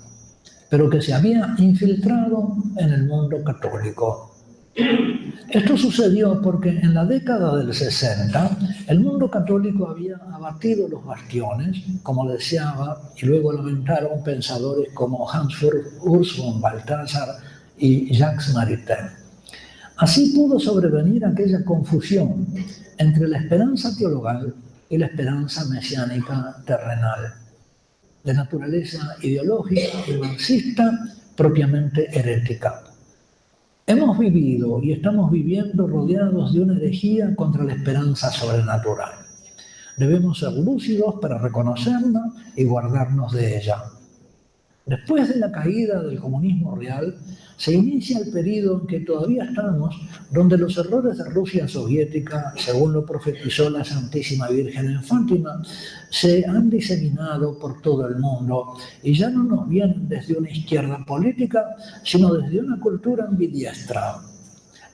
S1: pero que se había infiltrado en el mundo católico. Esto sucedió porque en la década del 60 el mundo católico había abatido los bastiones, como deseaba y luego lamentaron pensadores como Hans Urs von Balthasar y Jacques Maritain. Así pudo sobrevenir aquella confusión entre la esperanza teologal y la esperanza mesiánica terrenal, de naturaleza ideológica y marxista propiamente herética. Hemos vivido y estamos viviendo rodeados de una herejía contra la esperanza sobrenatural. Debemos ser lúcidos para reconocerla y guardarnos de ella. Después de la caída del comunismo real, se inicia el periodo en que todavía estamos, donde los errores de Rusia soviética, según lo profetizó la Santísima Virgen en Fátima, se han diseminado por todo el mundo y ya no nos vienen desde una izquierda política, sino desde una cultura ambidiestra,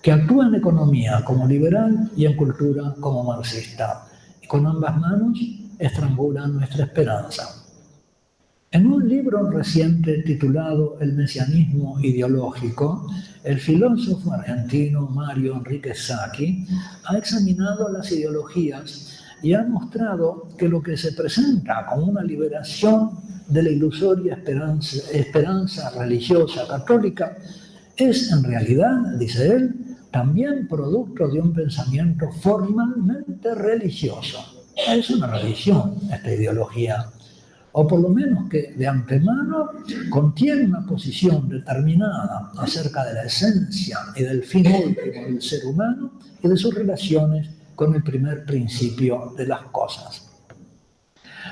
S1: que actúa en economía como liberal y en cultura como marxista, y con ambas manos estrangulan nuestra esperanza. En un libro reciente titulado El mesianismo ideológico, el filósofo argentino Mario Enrique Sacchi ha examinado las ideologías y ha mostrado que lo que se presenta como una liberación de la ilusoria esperanza religiosa católica es en realidad, dice él, también producto de un pensamiento formalmente religioso. Es una religión esta ideología, o por lo menos que de antemano contiene una posición determinada acerca de la esencia y del fin último del ser humano y de sus relaciones con el primer principio de las cosas.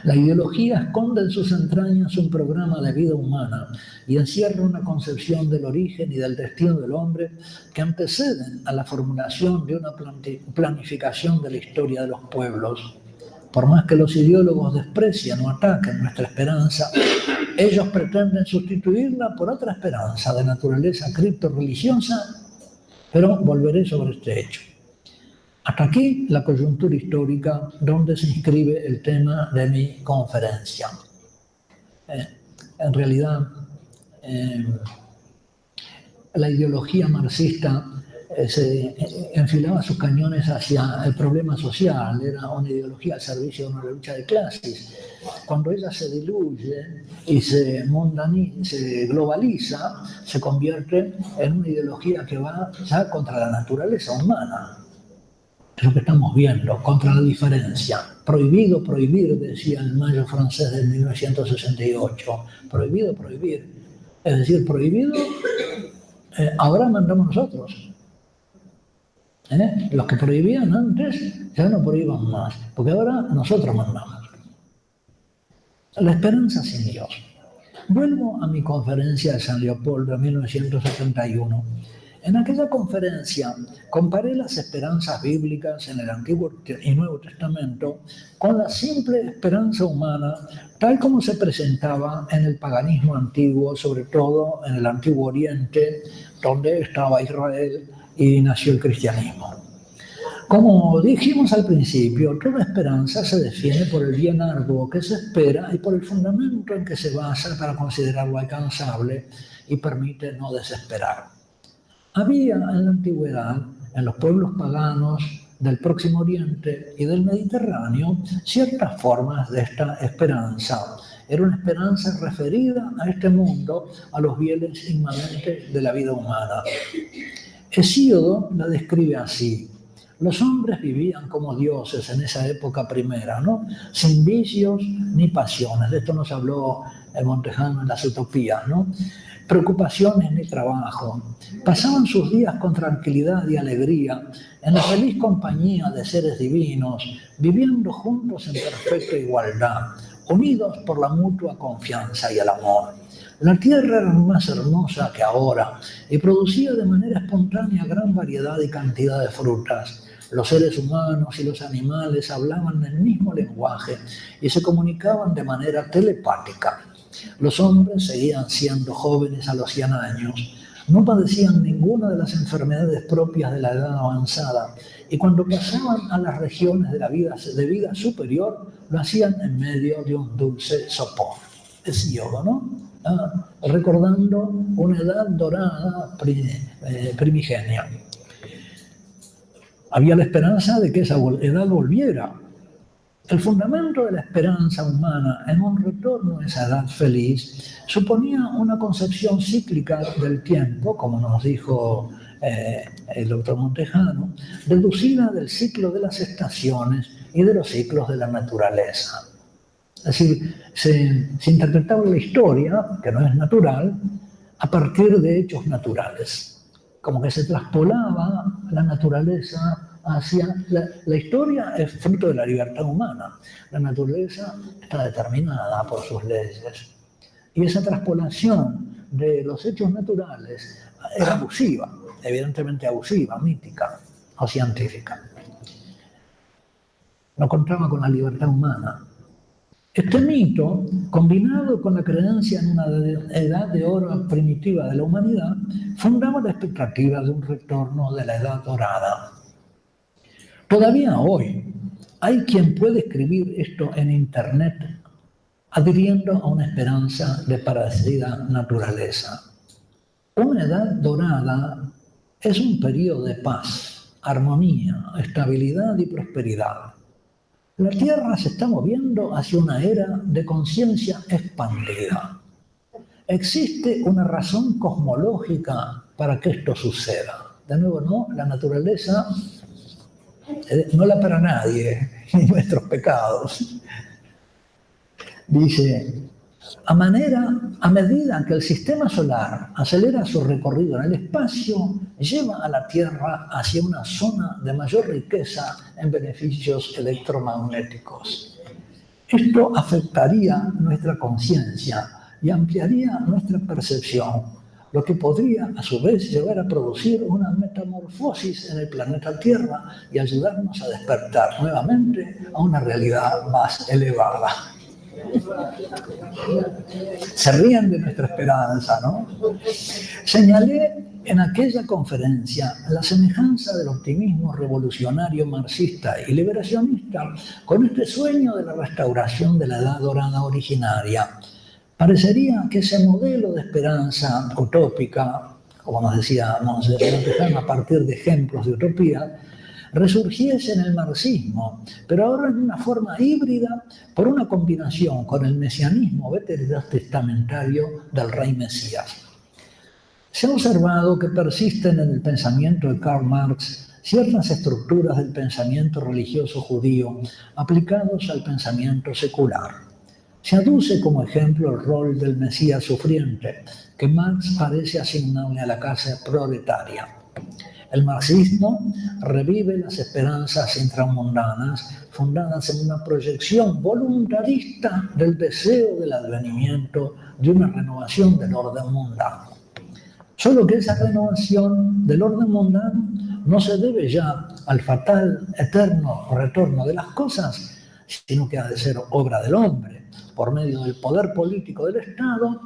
S1: La ideología esconde en sus entrañas un programa de vida humana y encierra una concepción del origen y del destino del hombre que anteceden a la formulación de una planificación de la historia de los pueblos. Por más que los ideólogos desprecian o ataquen nuestra esperanza, ellos pretenden sustituirla por otra esperanza de naturaleza criptorreligiosa, pero volveré sobre este hecho. Hasta aquí la coyuntura histórica donde se inscribe el tema de mi conferencia. En realidad, la ideología marxista se enfilaba sus cañones hacia el problema social, era una ideología al servicio de una lucha de clases. Cuando ella se diluye y se globaliza, se convierte en una ideología que va ya contra la naturaleza humana. Es lo que estamos viendo, contra la diferencia. Prohibido prohibir, decía el mayo francés de 1968. Prohibido prohibir. Es decir, prohibido, ahora mandamos nosotros. Los que prohibían antes ya no prohíban más, porque ahora nosotros mandamos. La esperanza sin Dios. Vuelvo a mi conferencia de San Leopoldo en 1971. En aquella conferencia comparé las esperanzas bíblicas en el Antiguo y Nuevo Testamento con la simple esperanza humana tal como se presentaba en el paganismo antiguo, sobre todo en el Antiguo Oriente, donde estaba Israel y nació el cristianismo. Como dijimos al principio, toda esperanza se define por el bien arduo que se espera y por el fundamento en que se basa para considerarlo alcanzable y permite no desesperar. Había en la antigüedad, en los pueblos paganos del Próximo Oriente y del Mediterráneo, ciertas formas de esta esperanza. Era una esperanza referida a este mundo, a los bienes inmanentes de la vida humana. Hesíodo la describe así: los hombres vivían como dioses en esa época primera, ¿no? Sin vicios ni pasiones. De esto nos habló el Montejano en las Utopías, ¿no? Preocupaciones ni trabajo. Pasaban sus días con tranquilidad y alegría, en la feliz compañía de seres divinos, viviendo juntos en perfecta igualdad, unidos por la mutua confianza y el amor. La tierra era más hermosa que ahora y producía de manera espontánea gran variedad y cantidad de frutas. Los seres humanos y los animales hablaban el mismo lenguaje y se comunicaban de manera telepática. Los hombres seguían siendo jóvenes a los 100 años, no padecían ninguna de las enfermedades propias de la edad avanzada y cuando pasaban a las regiones de vida superior, lo hacían en medio de un dulce sopor. Es Yoga, ¿no? Recordando una edad dorada primigenia. Había la esperanza de que esa edad volviera. El fundamento de la esperanza humana en un retorno a esa edad feliz suponía una concepción cíclica del tiempo, como nos dijo el doctor Montejano, deducida del ciclo de las estaciones y de los ciclos de la naturaleza. Es decir, se interpretaba la historia, que no es natural, a partir de hechos naturales. Como que se traspolaba la naturaleza hacia... La historia es fruto de la libertad humana. La naturaleza está determinada por sus leyes. Y esa traspolación de los hechos naturales era abusiva, evidentemente abusiva, mítica o científica. No contaba con la libertad humana. Este mito, combinado con la creencia en una edad de oro primitiva de la humanidad, fundaba la expectativa de un retorno de la edad dorada. Todavía hoy hay quien puede escribir esto en Internet adhiriendo a una esperanza de parecida naturaleza. Una edad dorada es un periodo de paz, armonía, estabilidad y prosperidad. La Tierra se está moviendo hacia una era de conciencia expandida. Existe una razón cosmológica para que esto suceda. De nuevo, no, la naturaleza no la para nadie, ni nuestros pecados. Dice, a medida que el sistema solar acelera su recorrido en el espacio, lleva a la Tierra hacia una zona de mayor riqueza en beneficios electromagnéticos. Esto afectaría nuestra conciencia y ampliaría nuestra percepción, lo que podría a su vez llevar a producir una metamorfosis en el planeta Tierra y ayudarnos a despertar nuevamente a una realidad más elevada. Se ríen de nuestra esperanza, ¿no? Señalé en aquella conferencia la semejanza del optimismo revolucionario marxista y liberacionista con este sueño de la restauración de la edad dorada originaria. Parecería que ese modelo de esperanza utópica, como nos decía Monseñor Tejano, a partir de ejemplos de utopía, resurgiese en el marxismo, pero ahora en una forma híbrida por una combinación con el mesianismo veterotestamentario del rey Mesías. Se ha observado que persisten en el pensamiento de Karl Marx ciertas estructuras del pensamiento religioso judío aplicados al pensamiento secular. Se aduce como ejemplo el rol del Mesías sufriente, que Marx parece asignarle a la clase proletaria. El marxismo revive las esperanzas intramundanas fundadas en una proyección voluntarista del deseo del advenimiento de una renovación del orden mundano. Solo que esa renovación del orden mundano no se debe ya al fatal, eterno retorno de las cosas, sino que ha de ser obra del hombre, por medio del poder político del Estado,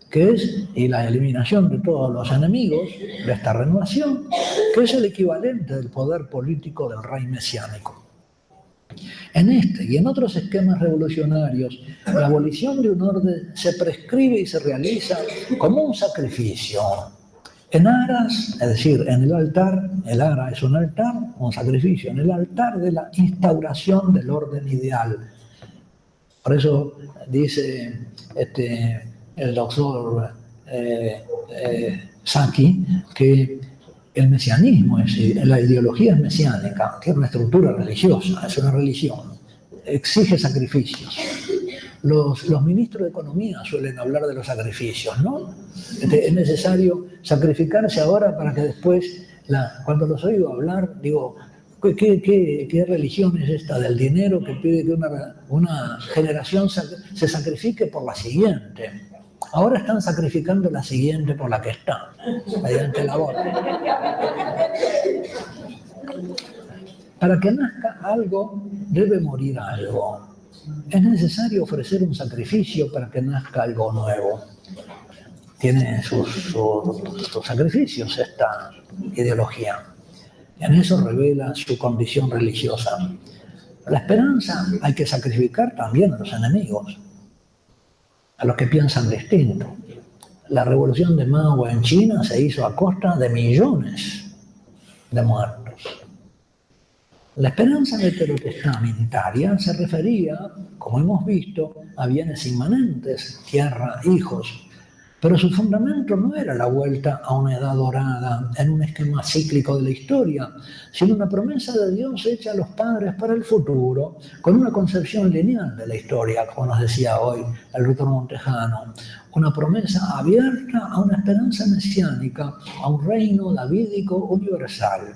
S1: que es y la eliminación de todos los enemigos de esta renovación, que es el equivalente del poder político del rey mesiánico. En este y en otros esquemas revolucionarios, la abolición de un orden se prescribe y se realiza como un sacrificio. En aras, es decir, en el altar, el ara es un altar, un sacrificio, en el altar de la instauración del orden ideal. Por eso dice el doctor Sacchi que el mesianismo, la ideología es mesiánica, tiene una estructura religiosa, es una religión, exige sacrificios. Los ministros de Economía suelen hablar de los sacrificios, ¿no? Es necesario sacrificarse ahora para que después, cuando los oigo hablar, digo, ¿qué religión es esta del dinero que pide que una generación se sacrifique por la siguiente? Ahora están sacrificando la siguiente por la que está, mediante el aborto. Para que nazca algo, debe morir algo. Es necesario ofrecer un sacrificio para que nazca algo nuevo. Tiene sus sacrificios esta ideología. En eso revela su condición religiosa. La esperanza hay que sacrificar también a los enemigos, a los que piensan distinto. La revolución de Mao en China se hizo a costa de millones de muertos. La esperanza veterotestamentaria se refería, como hemos visto, a bienes inmanentes, tierra, hijos. Pero su fundamento no era la vuelta a una edad dorada en un esquema cíclico de la historia, sino una promesa de Dios hecha a los padres para el futuro, con una concepción lineal de la historia, como nos decía hoy el doctor Montejano, una promesa abierta a una esperanza mesiánica, a un reino davídico universal.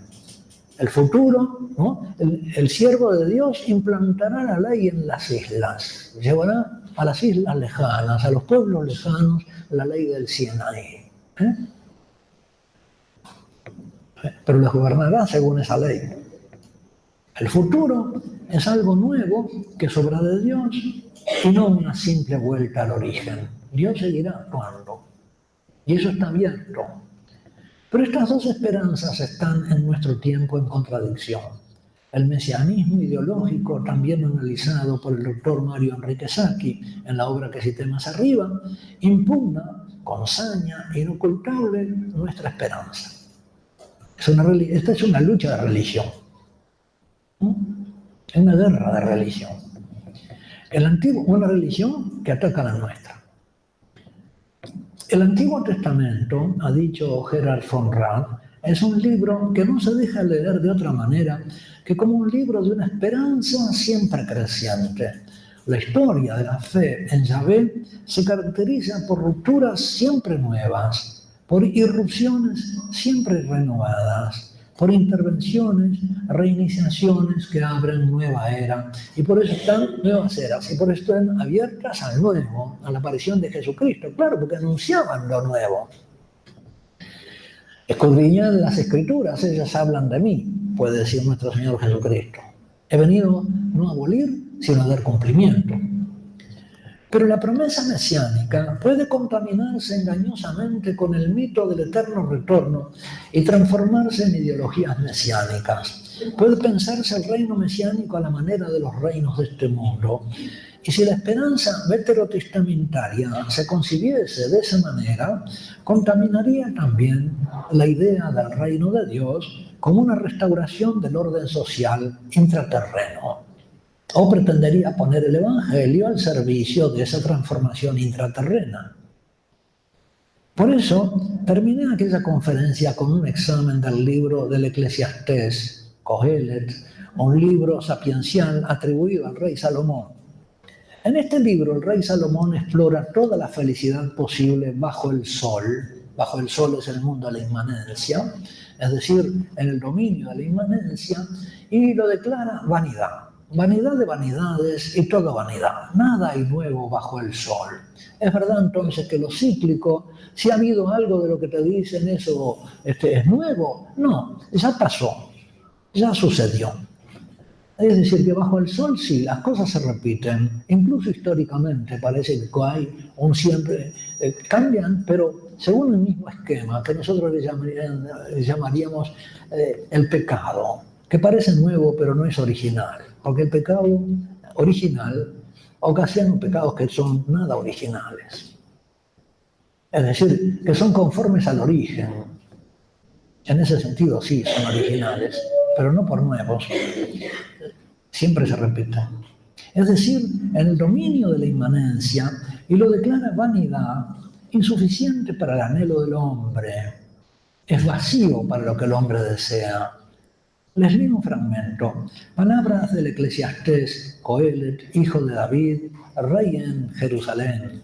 S1: El futuro, ¿no? El siervo de Dios implantará la ley en las islas, llevará a las islas lejanas, a los pueblos lejanos, la ley del Sinaí. Pero los gobernará según esa ley. El futuro es algo nuevo que sobra de Dios y no una simple vuelta al origen. Dios seguirá actuando y eso está abierto. Pero estas dos esperanzas están en nuestro tiempo en contradicción. El mesianismo ideológico, también analizado por el doctor Mario Enrique Sacchi en la obra que cité más arriba, impugna con saña inocultable nuestra esperanza. Esta es una lucha de religión, ¿no? Es una guerra de religión. Una religión que ataca a la nuestra. El Antiguo Testamento, ha dicho Gerhard von Rad, es un libro que no se deja leer de otra manera que como un libro de una esperanza siempre creciente. La historia de la fe en Yahvé se caracteriza por rupturas siempre nuevas, por irrupciones siempre renovadas, por intervenciones, reiniciaciones que abren nueva era, y por eso están nuevas eras, y por eso están abiertas al nuevo, a la aparición de Jesucristo, claro, porque anunciaban lo nuevo. Escudriñad las Escrituras, ellas hablan de mí, puede decir nuestro Señor Jesucristo. He venido no a abolir, sino a dar cumplimiento. Pero la promesa mesiánica puede contaminarse engañosamente con el mito del eterno retorno y transformarse en ideologías mesiánicas. Puede pensarse el reino mesiánico a la manera de los reinos de este mundo. Y si la esperanza veterotestamentaria se concibiese de esa manera, contaminaría también la idea del reino de Dios como una restauración del orden social intraterreno. O pretendería poner el Evangelio al servicio de esa transformación intraterrena. Por eso, terminé aquella conferencia con un examen del libro del Eclesiastés, Cohelet, un libro sapiencial atribuido al rey Salomón. En este libro, el rey Salomón explora toda la felicidad posible bajo el sol. Bajo el sol es el mundo de la inmanencia, es decir, en el dominio de la inmanencia, y lo declara vanidad. Vanidad de vanidades y toda vanidad. Nada hay nuevo bajo el sol. Es verdad entonces que lo cíclico, si ha habido algo de lo que te dicen eso es nuevo, no, ya pasó, ya sucedió. Es decir, que bajo el sol sí, las cosas se repiten, incluso históricamente parece que hay un siempre, cambian, pero según el mismo esquema que nosotros le llamaríamos el pecado, que parece nuevo pero no es original, porque el pecado original ocasiona pecados que son nada originales. Es decir, que son conformes al origen. En ese sentido sí, son originales, pero no por nuevos. Siempre se repiten. Es decir, en el dominio de la inmanencia, y lo declara vanidad, insuficiente para el anhelo del hombre, es vacío para lo que el hombre desea. Les leo un fragmento, palabras del Eclesiastés, Cohelet, hijo de David, rey en Jerusalén.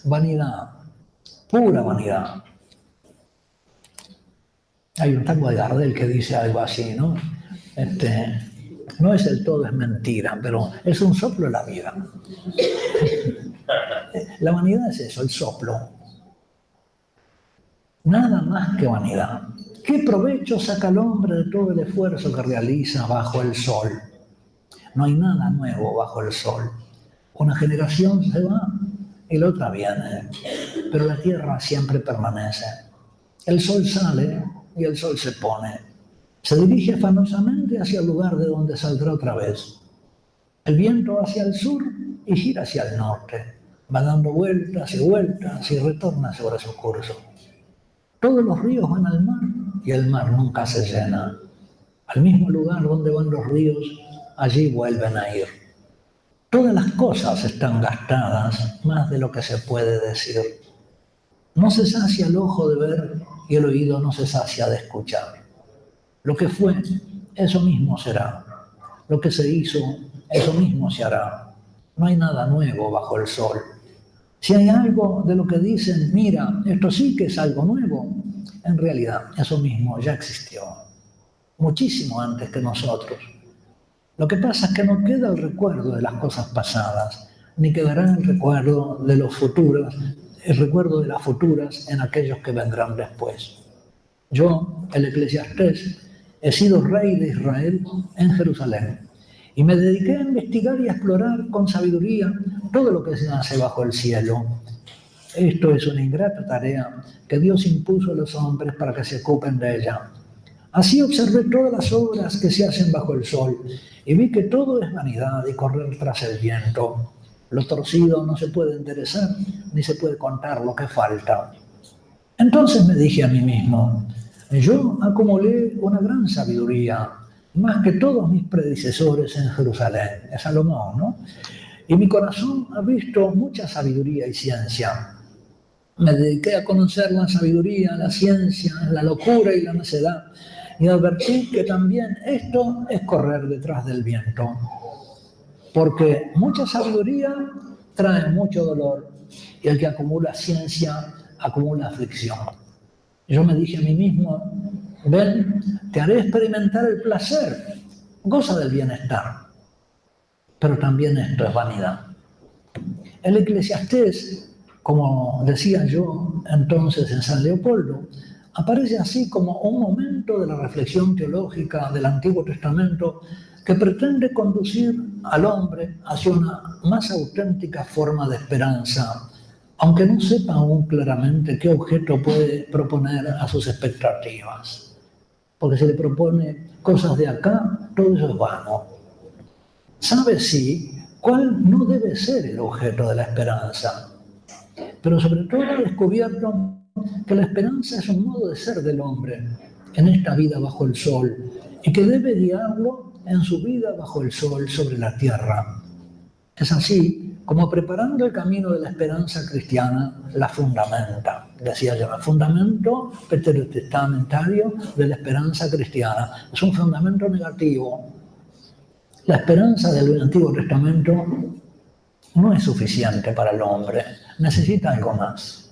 S1: Vanidad, pura vanidad. Hay un tango de Gardel que dice algo así, ¿no? No es el todo, es mentira, pero es un soplo de la vida. La vanidad es eso, el soplo. Nada más que vanidad. ¿Qué provecho saca el hombre de todo el esfuerzo que realiza bajo el sol? No hay nada nuevo bajo el sol. Una generación se va y la otra viene, pero la tierra siempre permanece. El sol sale y el sol se pone. Se dirige afanosamente hacia el lugar de donde saldrá otra vez. El viento hacia el sur y gira hacia el norte. Va dando vueltas y retorna sobre su curso. Todos los ríos van al mar y el mar nunca se llena. Al mismo lugar donde van los ríos, allí vuelven a ir. Todas las cosas están gastadas, más de lo que se puede decir. No se sacia el ojo de ver y el oído no se sacia de escuchar. Lo que fue, eso mismo será. Lo que se hizo, eso mismo se hará. No hay nada nuevo bajo el sol. Si hay algo de lo que dicen, mira, esto sí que es algo nuevo, en realidad eso mismo ya existió, muchísimo antes que nosotros. Lo que pasa es que no queda el recuerdo de las cosas pasadas, ni quedará el recuerdo de los futuros, el recuerdo de las futuras en aquellos que vendrán después. Yo, el Eclesiastés, he sido rey de Israel en Jerusalén y me dediqué a investigar y a explorar con sabiduría todo lo que se hace bajo el cielo. Esto es una ingrata tarea que Dios impuso a los hombres para que se ocupen de ella. Así observé todas las obras que se hacen bajo el sol y vi que todo es vanidad y correr tras el viento. Lo torcido no se puede enderezar ni se puede contar lo que falta. Entonces me dije a mí mismo, yo acumulé una gran sabiduría, más que todos mis predecesores en Jerusalén, es Salomón, ¿no? Y mi corazón ha visto mucha sabiduría y ciencia. Me dediqué a conocer la sabiduría, la ciencia, la locura y la necedad, y advertí que también esto es correr detrás del viento, porque mucha sabiduría trae mucho dolor, y el que acumula ciencia acumula aflicción. Yo me dije a mí mismo, ven, te haré experimentar el placer, goza del bienestar, pero también esto es vanidad. El Eclesiastés, como decía yo entonces en San Leopoldo, aparece así como un momento de la reflexión teológica del Antiguo Testamento que pretende conducir al hombre hacia una más auténtica forma de esperanza, aunque no sepa aún claramente qué objeto puede proponer a sus expectativas. Porque si le propone cosas de acá, todo eso es vano. Sabe sí cuál no debe ser el objeto de la esperanza, pero sobre todo ha descubierto que la esperanza es un modo de ser del hombre en esta vida bajo el sol y que debe guiarlo en su vida bajo el sol sobre la tierra. Es así como preparando el camino de la esperanza cristiana la fundamenta. Decía yo, el fundamento veterotestamentario de la esperanza cristiana. Es un fundamento negativo. La esperanza del Antiguo Testamento no es suficiente para el hombre, necesita algo más.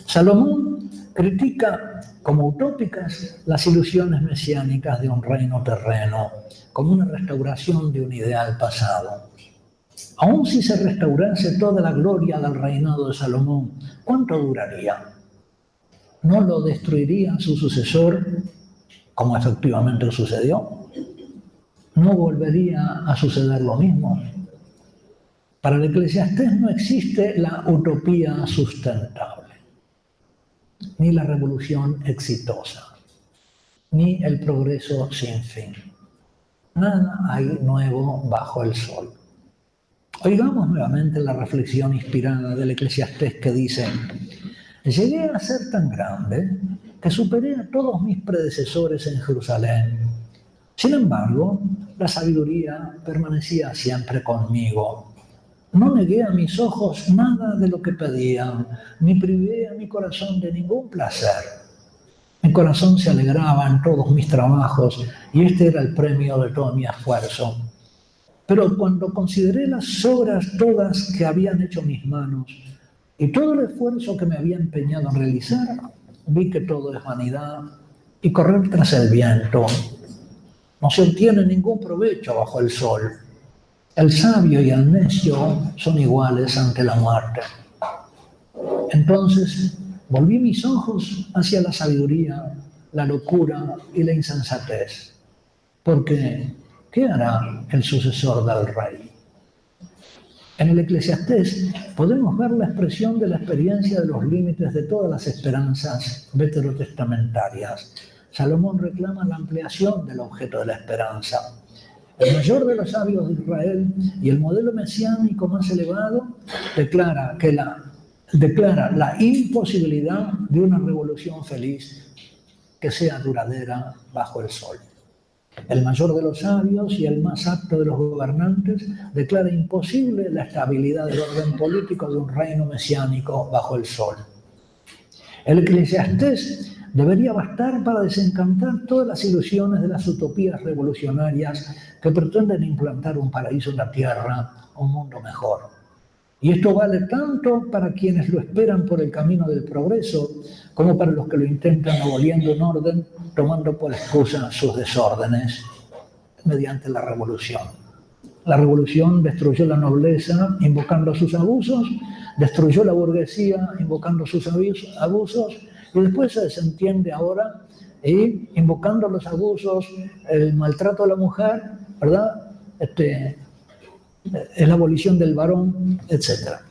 S1: Salomón critica como utópicas las ilusiones mesiánicas de un reino terreno, como una restauración de un ideal pasado. Aun si se restaurase toda la gloria del reinado de Salomón, ¿cuánto duraría? ¿No lo destruiría su sucesor, como efectivamente sucedió? ¿No volvería a suceder lo mismo? Para el Eclesiastés no existe la utopía sustentable, ni la revolución exitosa, ni el progreso sin fin. Nada hay nuevo bajo el sol. Oigamos nuevamente la reflexión inspirada del Eclesiastés que dice: llegué a ser tan grande que superé a todos mis predecesores en Jerusalén. Sin embargo, la sabiduría permanecía siempre conmigo. No negué a mis ojos nada de lo que pedían, ni privé a mi corazón de ningún placer. Mi corazón se alegraba en todos mis trabajos y este era el premio de todo mi esfuerzo. Pero cuando consideré las obras todas que habían hecho mis manos y todo el esfuerzo que me había empeñado en realizar, vi que todo es vanidad y correr tras el viento. No se obtiene ningún provecho bajo el sol. El sabio y el necio son iguales ante la muerte. Entonces volví mis ojos hacia la sabiduría, la locura y la insensatez. Porque ¿qué hará el sucesor del rey? En el Eclesiastés podemos ver la expresión de la experiencia de los límites de todas las esperanzas veterotestamentarias. Salomón reclama la ampliación del objeto de la esperanza. El mayor de los sabios de Israel y el modelo mesiánico más elevado declara la imposibilidad de una revolución feliz que sea duradera bajo el sol. El mayor de los sabios y el más apto de los gobernantes declara imposible la estabilidad del orden político de un reino mesiánico bajo el sol. El Eclesiastés debería bastar para desencantar todas las ilusiones de las utopías revolucionarias que pretenden implantar un paraíso en la tierra, un mundo mejor. Y esto vale tanto para quienes lo esperan por el camino del progreso, como para los que lo intentan aboliendo en orden, tomando por excusa sus desórdenes mediante la revolución. La revolución destruyó la nobleza invocando sus abusos, destruyó la burguesía invocando sus abusos, y después se desentiende ahora invocando los abusos, el maltrato a la mujer, ¿verdad? Es la abolición del varón, etc.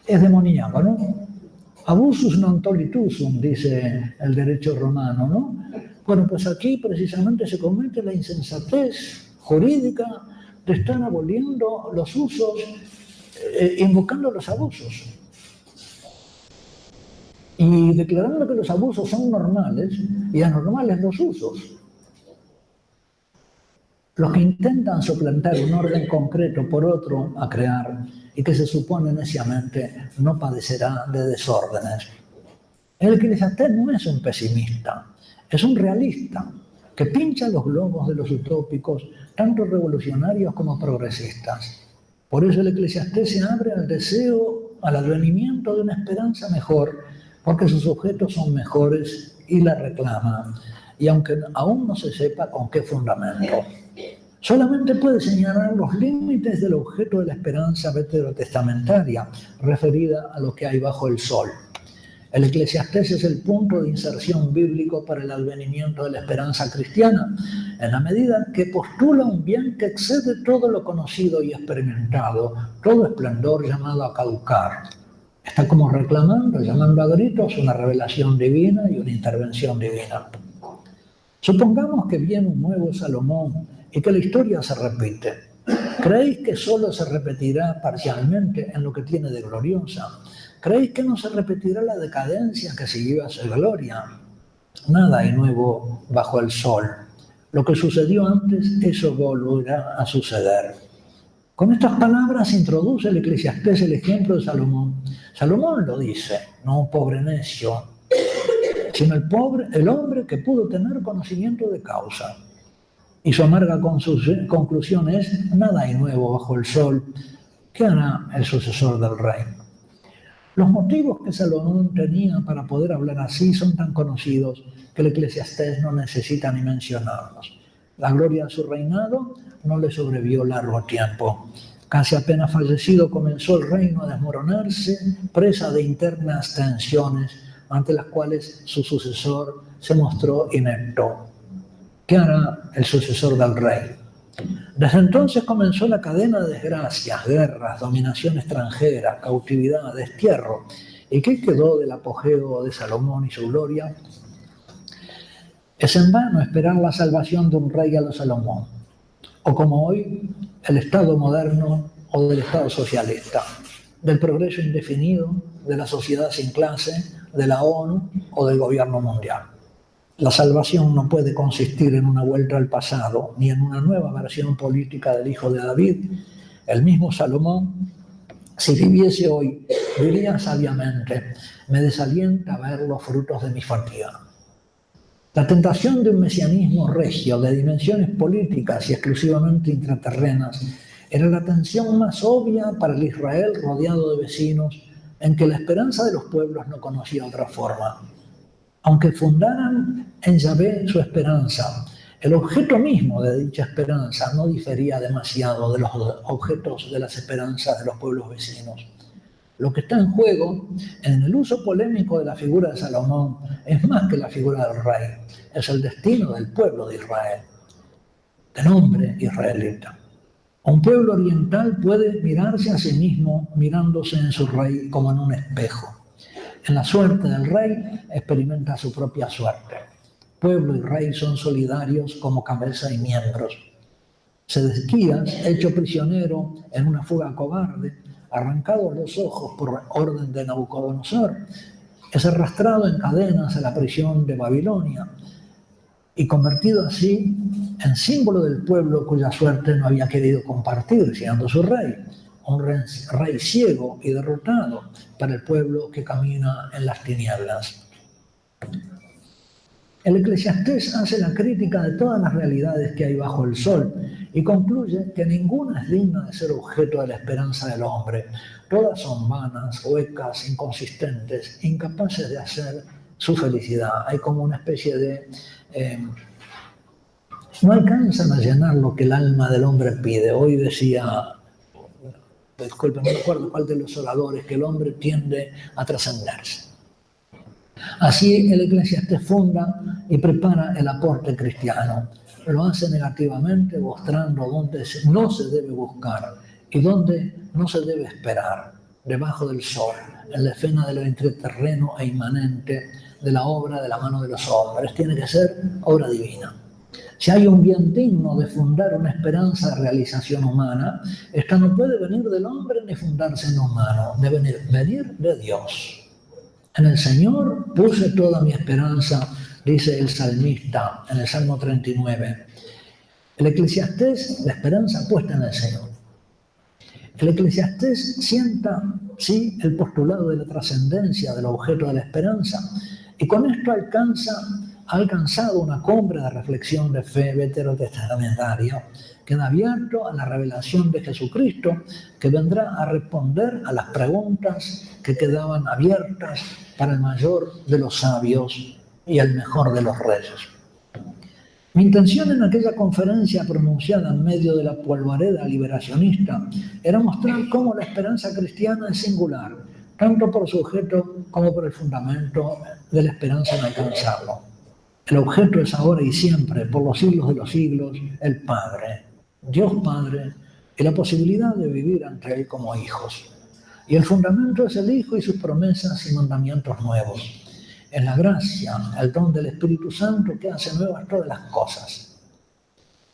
S1: Es demoníaco, ¿no? Abusus non tolitusum, dice el derecho romano, ¿no? Bueno, pues aquí precisamente se comete la insensatez jurídica de estar aboliendo los usos, invocando los abusos. Y declarando que los abusos son normales y anormales los usos. Los que intentan suplantar un orden concreto por otro a crear y que se supone neciamente no padecerá de desórdenes. El Eclesiastés no es un pesimista, es un realista que pincha los globos de los utópicos, tanto revolucionarios como progresistas. Por eso el Eclesiastés se abre al deseo, al advenimiento de una esperanza mejor, porque sus objetos son mejores y la reclaman, y aunque aún no se sepa con qué fundamento. Solamente puede señalar los límites del objeto de la esperanza veterotestamentaria, referida a lo que hay bajo el sol. El Eclesiastés es el punto de inserción bíblico para el advenimiento de la esperanza cristiana, en la medida que postula un bien que excede todo lo conocido y experimentado, todo esplendor llamado a caducar. Está como reclamando, llamando a gritos una revelación divina y una intervención divina. Supongamos que viene un nuevo Salomón y que la historia se repite. ¿Creéis que solo se repetirá parcialmente en lo que tiene de gloriosa? ¿Creéis que no se repetirá la decadencia que siguió a su gloria? Nada hay nuevo bajo el sol. Lo que sucedió antes, eso volverá a suceder. Con estas palabras introduce el Eclesiastés el ejemplo de Salomón. Salomón lo dice, no un pobre necio, sino el hombre que pudo tener conocimiento de causa. Y su amarga conclusión es, nada hay nuevo bajo el sol. ¿Qué hará el sucesor del rey? Los motivos que Salomón tenía para poder hablar así son tan conocidos que el Eclesiastés no necesita ni mencionarlos. La gloria de su reinado no le sobrevivió largo tiempo. Casi apenas fallecido comenzó el reino a desmoronarse, presa de internas tensiones ante las cuales su sucesor se mostró inepto. ¿Qué hará el sucesor del rey? Desde entonces comenzó la cadena de desgracias, guerras, dominación extranjera, cautividad, destierro. ¿Y qué quedó del apogeo de Salomón y su gloria? Es en vano esperar la salvación de un rey a lo Salomón, o como hoy, el Estado moderno o del Estado socialista, del progreso indefinido, de la sociedad sin clase, de la ONU o del gobierno mundial. La salvación no puede consistir en una vuelta al pasado, ni en una nueva versión política del hijo de David. El mismo Salomón, si viviese hoy, diría sabiamente, me desalienta ver los frutos de mi fatiga. La tentación de un mesianismo regio de dimensiones políticas y exclusivamente intraterrenas era la tensión más obvia para el Israel rodeado de vecinos en que la esperanza de los pueblos no conocía otra forma. Aunque fundaran en Yahvé su esperanza, el objeto mismo de dicha esperanza no difería demasiado de los objetos de las esperanzas de los pueblos vecinos. Lo que está en juego en el uso polémico de la figura de Salomón es más que la figura del rey, es el destino del pueblo de Israel, de nombre israelita. Un pueblo oriental puede mirarse a sí mismo mirándose en su rey como en un espejo. En la suerte del rey experimenta su propia suerte. Pueblo y rey son solidarios como cabeza y miembros. Sedequías, hecho prisionero en una fuga cobarde, arrancado los ojos por orden de Nabucodonosor, es arrastrado en cadenas a la prisión de Babilonia y convertido así en símbolo del pueblo cuya suerte no había querido compartir, siendo su rey. Un rey ciego y derrotado para el pueblo que camina en las tinieblas. El Eclesiastés hace la crítica de todas las realidades que hay bajo el sol y concluye que ninguna es digna de ser objeto de la esperanza del hombre. Todas son vanas, huecas, inconsistentes, incapaces de hacer su felicidad. Hay como una especie de... no alcanzan a llenar lo que el alma del hombre pide. Hoy decía, disculpen, no recuerdo cuál de los oradores, que el hombre tiende a trascenderse. Así el Eclesiastés funda y prepara el aporte cristiano. Lo hace negativamente, mostrando dónde no se debe buscar y dónde no se debe esperar, debajo del sol, en la escena de lo intraterreno e inmanente de la obra de la mano de los hombres. Tiene que ser obra divina. Si hay un bien digno de fundar una esperanza de realización humana, esta no puede venir del hombre ni fundarse en lo humano, debe venir de Dios. En el Señor puse toda mi esperanza, dice el salmista en el Salmo 39. El Eclesiastés, la esperanza puesta en el Señor. El Eclesiastés sienta, sí, el postulado de la trascendencia del objeto de la esperanza y con esto ha alcanzado una cumbre de reflexión de fe veterotestamentaria. Queda abierto a la revelación de Jesucristo, que vendrá a responder a las preguntas que quedaban abiertas para el mayor de los sabios y el mejor de los reyes. Mi intención en aquella conferencia pronunciada en medio de la polvareda liberacionista era mostrar cómo la esperanza cristiana es singular, tanto por su objeto como por el fundamento de la esperanza en alcanzarlo. El objeto es ahora y siempre, por los siglos de los siglos, el Padre, Dios Padre, y la posibilidad de vivir ante Él como hijos. Y el fundamento es el Hijo y sus promesas y mandamientos nuevos. Es la gracia, el don del Espíritu Santo que hace nuevas todas las cosas.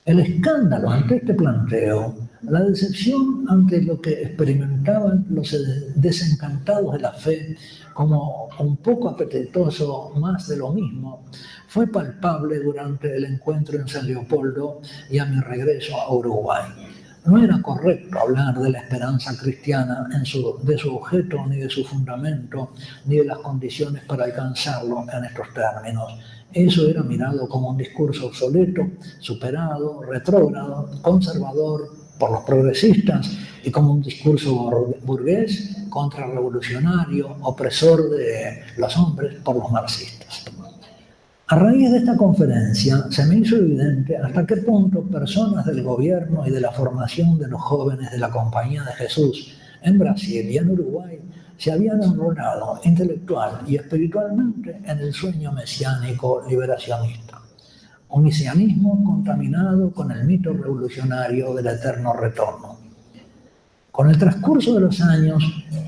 S1: El escándalo ante este planteo, la decepción ante lo que experimentaban los desencantados de la fe como un poco apetitoso más de lo mismo, fue palpable durante el encuentro en San Leopoldo y a mi regreso a Uruguay. No era correcto hablar de la esperanza cristiana de su objeto, ni de su fundamento, ni de las condiciones para alcanzarlo en estos términos. Eso era mirado como un discurso obsoleto, superado, retrógrado, conservador por los progresistas y como un discurso burgués, contrarrevolucionario, opresor de los hombres por los marxistas. A raíz de esta conferencia se me hizo evidente hasta qué punto personas del gobierno y de la formación de los jóvenes de la Compañía de Jesús en Brasil y en Uruguay se habían enrolado intelectual y espiritualmente en el sueño mesiánico liberacionista. Un mesianismo contaminado con el mito revolucionario del eterno retorno. Con el transcurso de los años,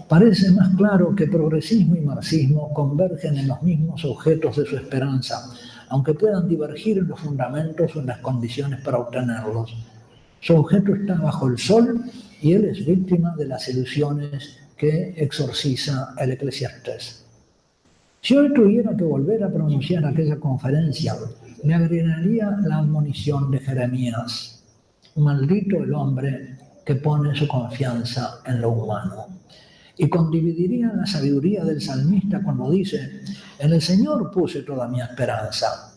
S1: parece más claro que progresismo y marxismo convergen en los mismos objetos de su esperanza, aunque puedan divergir en los fundamentos o en las condiciones para obtenerlos. Su objeto está bajo el sol y él es víctima de las ilusiones que exorciza el Eclesiastés. Si hoy tuviera que volver a pronunciar aquella conferencia, me agregaría la admonición de Jeremías: maldito el hombre que pone su confianza en lo humano. Y condividiría la sabiduría del salmista cuando dice: en el Señor puse toda mi esperanza.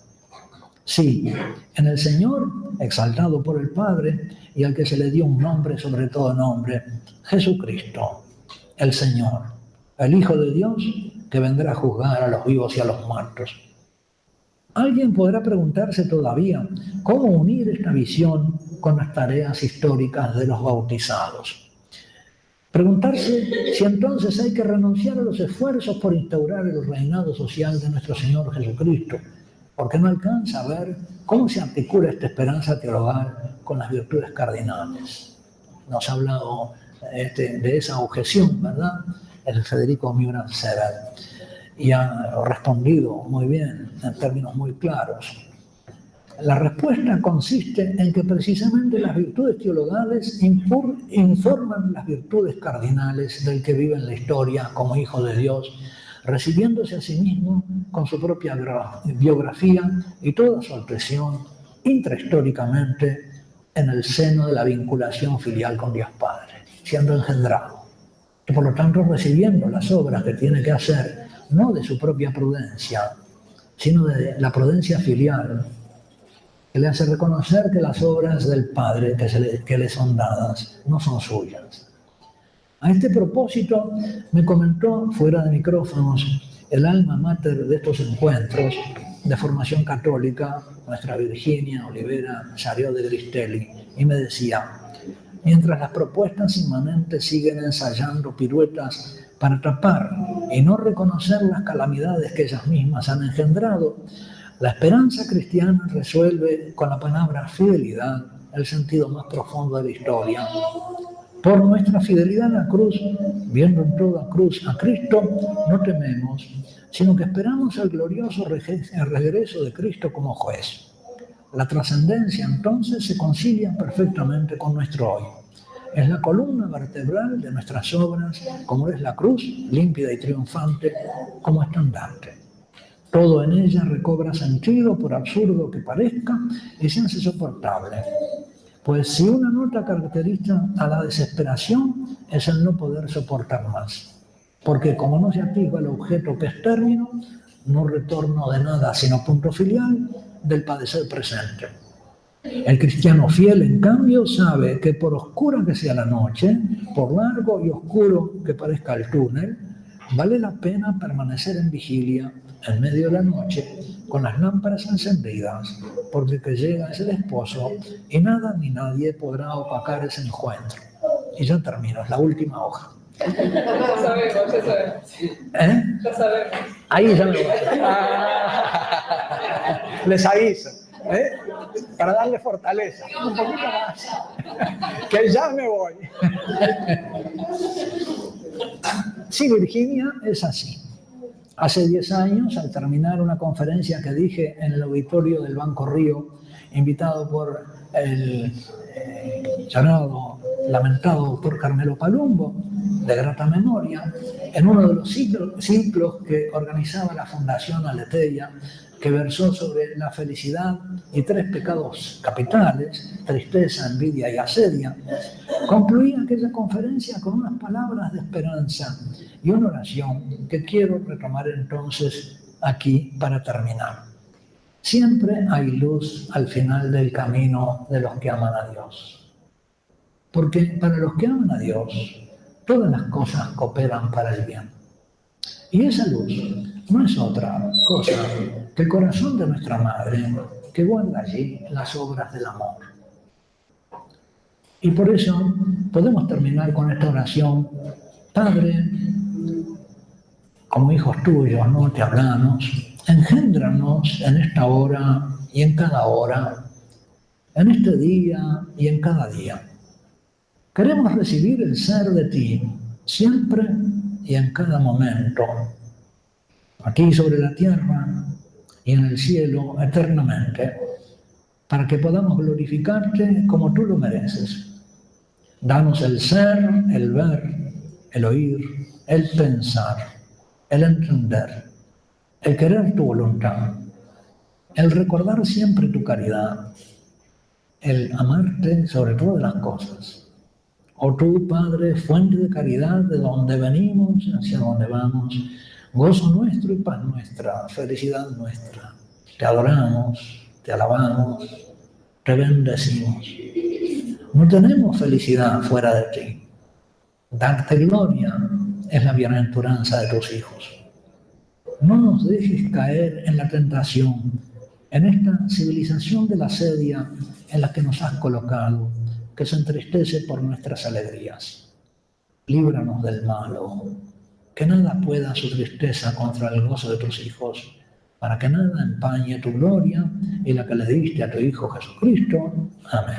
S1: Sí, en el Señor, exaltado por el Padre y al que se le dio un nombre sobre todo nombre, Jesucristo, el Señor, el Hijo de Dios que vendrá a juzgar a los vivos y a los muertos. Alguien podrá preguntarse todavía cómo unir esta visión con las tareas históricas de los bautizados. Preguntarse si entonces hay que renunciar a los esfuerzos por instaurar el reinado social de nuestro Señor Jesucristo, porque no alcanza a ver cómo se articula esta esperanza teologal con las virtudes cardinales. Nos ha hablado de esa objeción, ¿verdad?, el Federico Miura Sever, y ha respondido muy bien, en términos muy claros. La respuesta consiste en que precisamente las virtudes teologales informan las virtudes cardinales del que vive en la historia como hijo de Dios, recibiéndose a sí mismo con su propia biografía y toda su expresión intrahistóricamente en el seno de la vinculación filial con Dios Padre, siendo engendrado, y por lo tanto recibiendo las obras que tiene que hacer, no de su propia prudencia, sino de la prudencia filial, que le hace reconocer que las obras del Padre que le son dadas no son suyas. A este propósito me comentó fuera de micrófonos el alma mater de estos encuentros de formación católica, nuestra Virginia Olivera Sarió de Gristelli, y me decía: mientras las propuestas inmanentes siguen ensayando piruetas para tapar y no reconocer las calamidades que ellas mismas han engendrado, la esperanza cristiana resuelve con la palabra fidelidad el sentido más profundo de la historia. Por nuestra fidelidad a la cruz, viendo en toda cruz a Cristo, no tememos, sino que esperamos el glorioso regreso de Cristo como juez. La trascendencia entonces se concilia perfectamente con nuestro hoy. Es la columna vertebral de nuestras obras, como es la cruz, límpida y triunfante, como estandarte. Todo en ella recobra sentido, por absurdo que parezca, y se hace soportable. Pues si una nota caracteriza a la desesperación, es el no poder soportar más. Porque como no se atisba el objeto que es término, no retorno de nada, sino punto filial del padecer presente. El cristiano fiel, en cambio, sabe que por oscura que sea la noche, por largo y oscuro que parezca el túnel, vale la pena permanecer en vigilia en medio de la noche con las lámparas encendidas, porque que llega es el esposo y nada ni nadie podrá opacar ese encuentro. Y ya termino, es la última hoja.
S2: Ya sabemos.
S1: ¿Eh?
S2: Ya sabemos.
S1: Ahí ya me voy. Les aviso, para darle fortaleza. Un poquito más. Que ya me voy. Sí, Virginia es así. Hace 10 años, al terminar una conferencia que dije en el auditorio del Banco Río, invitado por el lamentado doctor Carmelo Palumbo, de grata memoria, en uno de los ciclos que organizaba la Fundación Aletheia, que versó sobre la felicidad y 3 pecados capitales, tristeza, envidia y asedia, concluí aquella conferencia con unas palabras de esperanza y una oración que quiero retomar entonces aquí para terminar. Siempre hay luz al final del camino de los que aman a Dios. Porque para los que aman a Dios, todas las cosas cooperan para el bien. Y esa luz no es otra cosa que el corazón de nuestra Madre, que guarda allí las obras del amor. Y por eso podemos terminar con esta oración: Padre, como hijos tuyos, ¿no? Te hablamos, engéndranos en esta hora y en cada hora, en este día y en cada día. Queremos recibir el ser de ti, siempre y en cada momento, aquí sobre la tierra y en el cielo eternamente, para que podamos glorificarte como tú lo mereces. Danos el ser, el ver, el oír, el pensar, el entender, el querer tu voluntad, el recordar siempre tu caridad, el amarte sobre todas las cosas. Oh tú, Padre, fuente de caridad, de donde venimos hacia donde vamos, gozo nuestro y paz nuestra, felicidad nuestra. Te adoramos, te alabamos, te bendecimos. No tenemos felicidad fuera de ti. Darte gloria es la bienaventuranza de tus hijos. No nos dejes caer en la tentación, en esta civilización de la asedia en la que nos has colocado, que se entristece por nuestras alegrías. Líbranos del malo, que nada pueda su tristeza contra el gozo de tus hijos, para que nada empañe tu gloria y la que le diste a tu Hijo Jesucristo. Amén.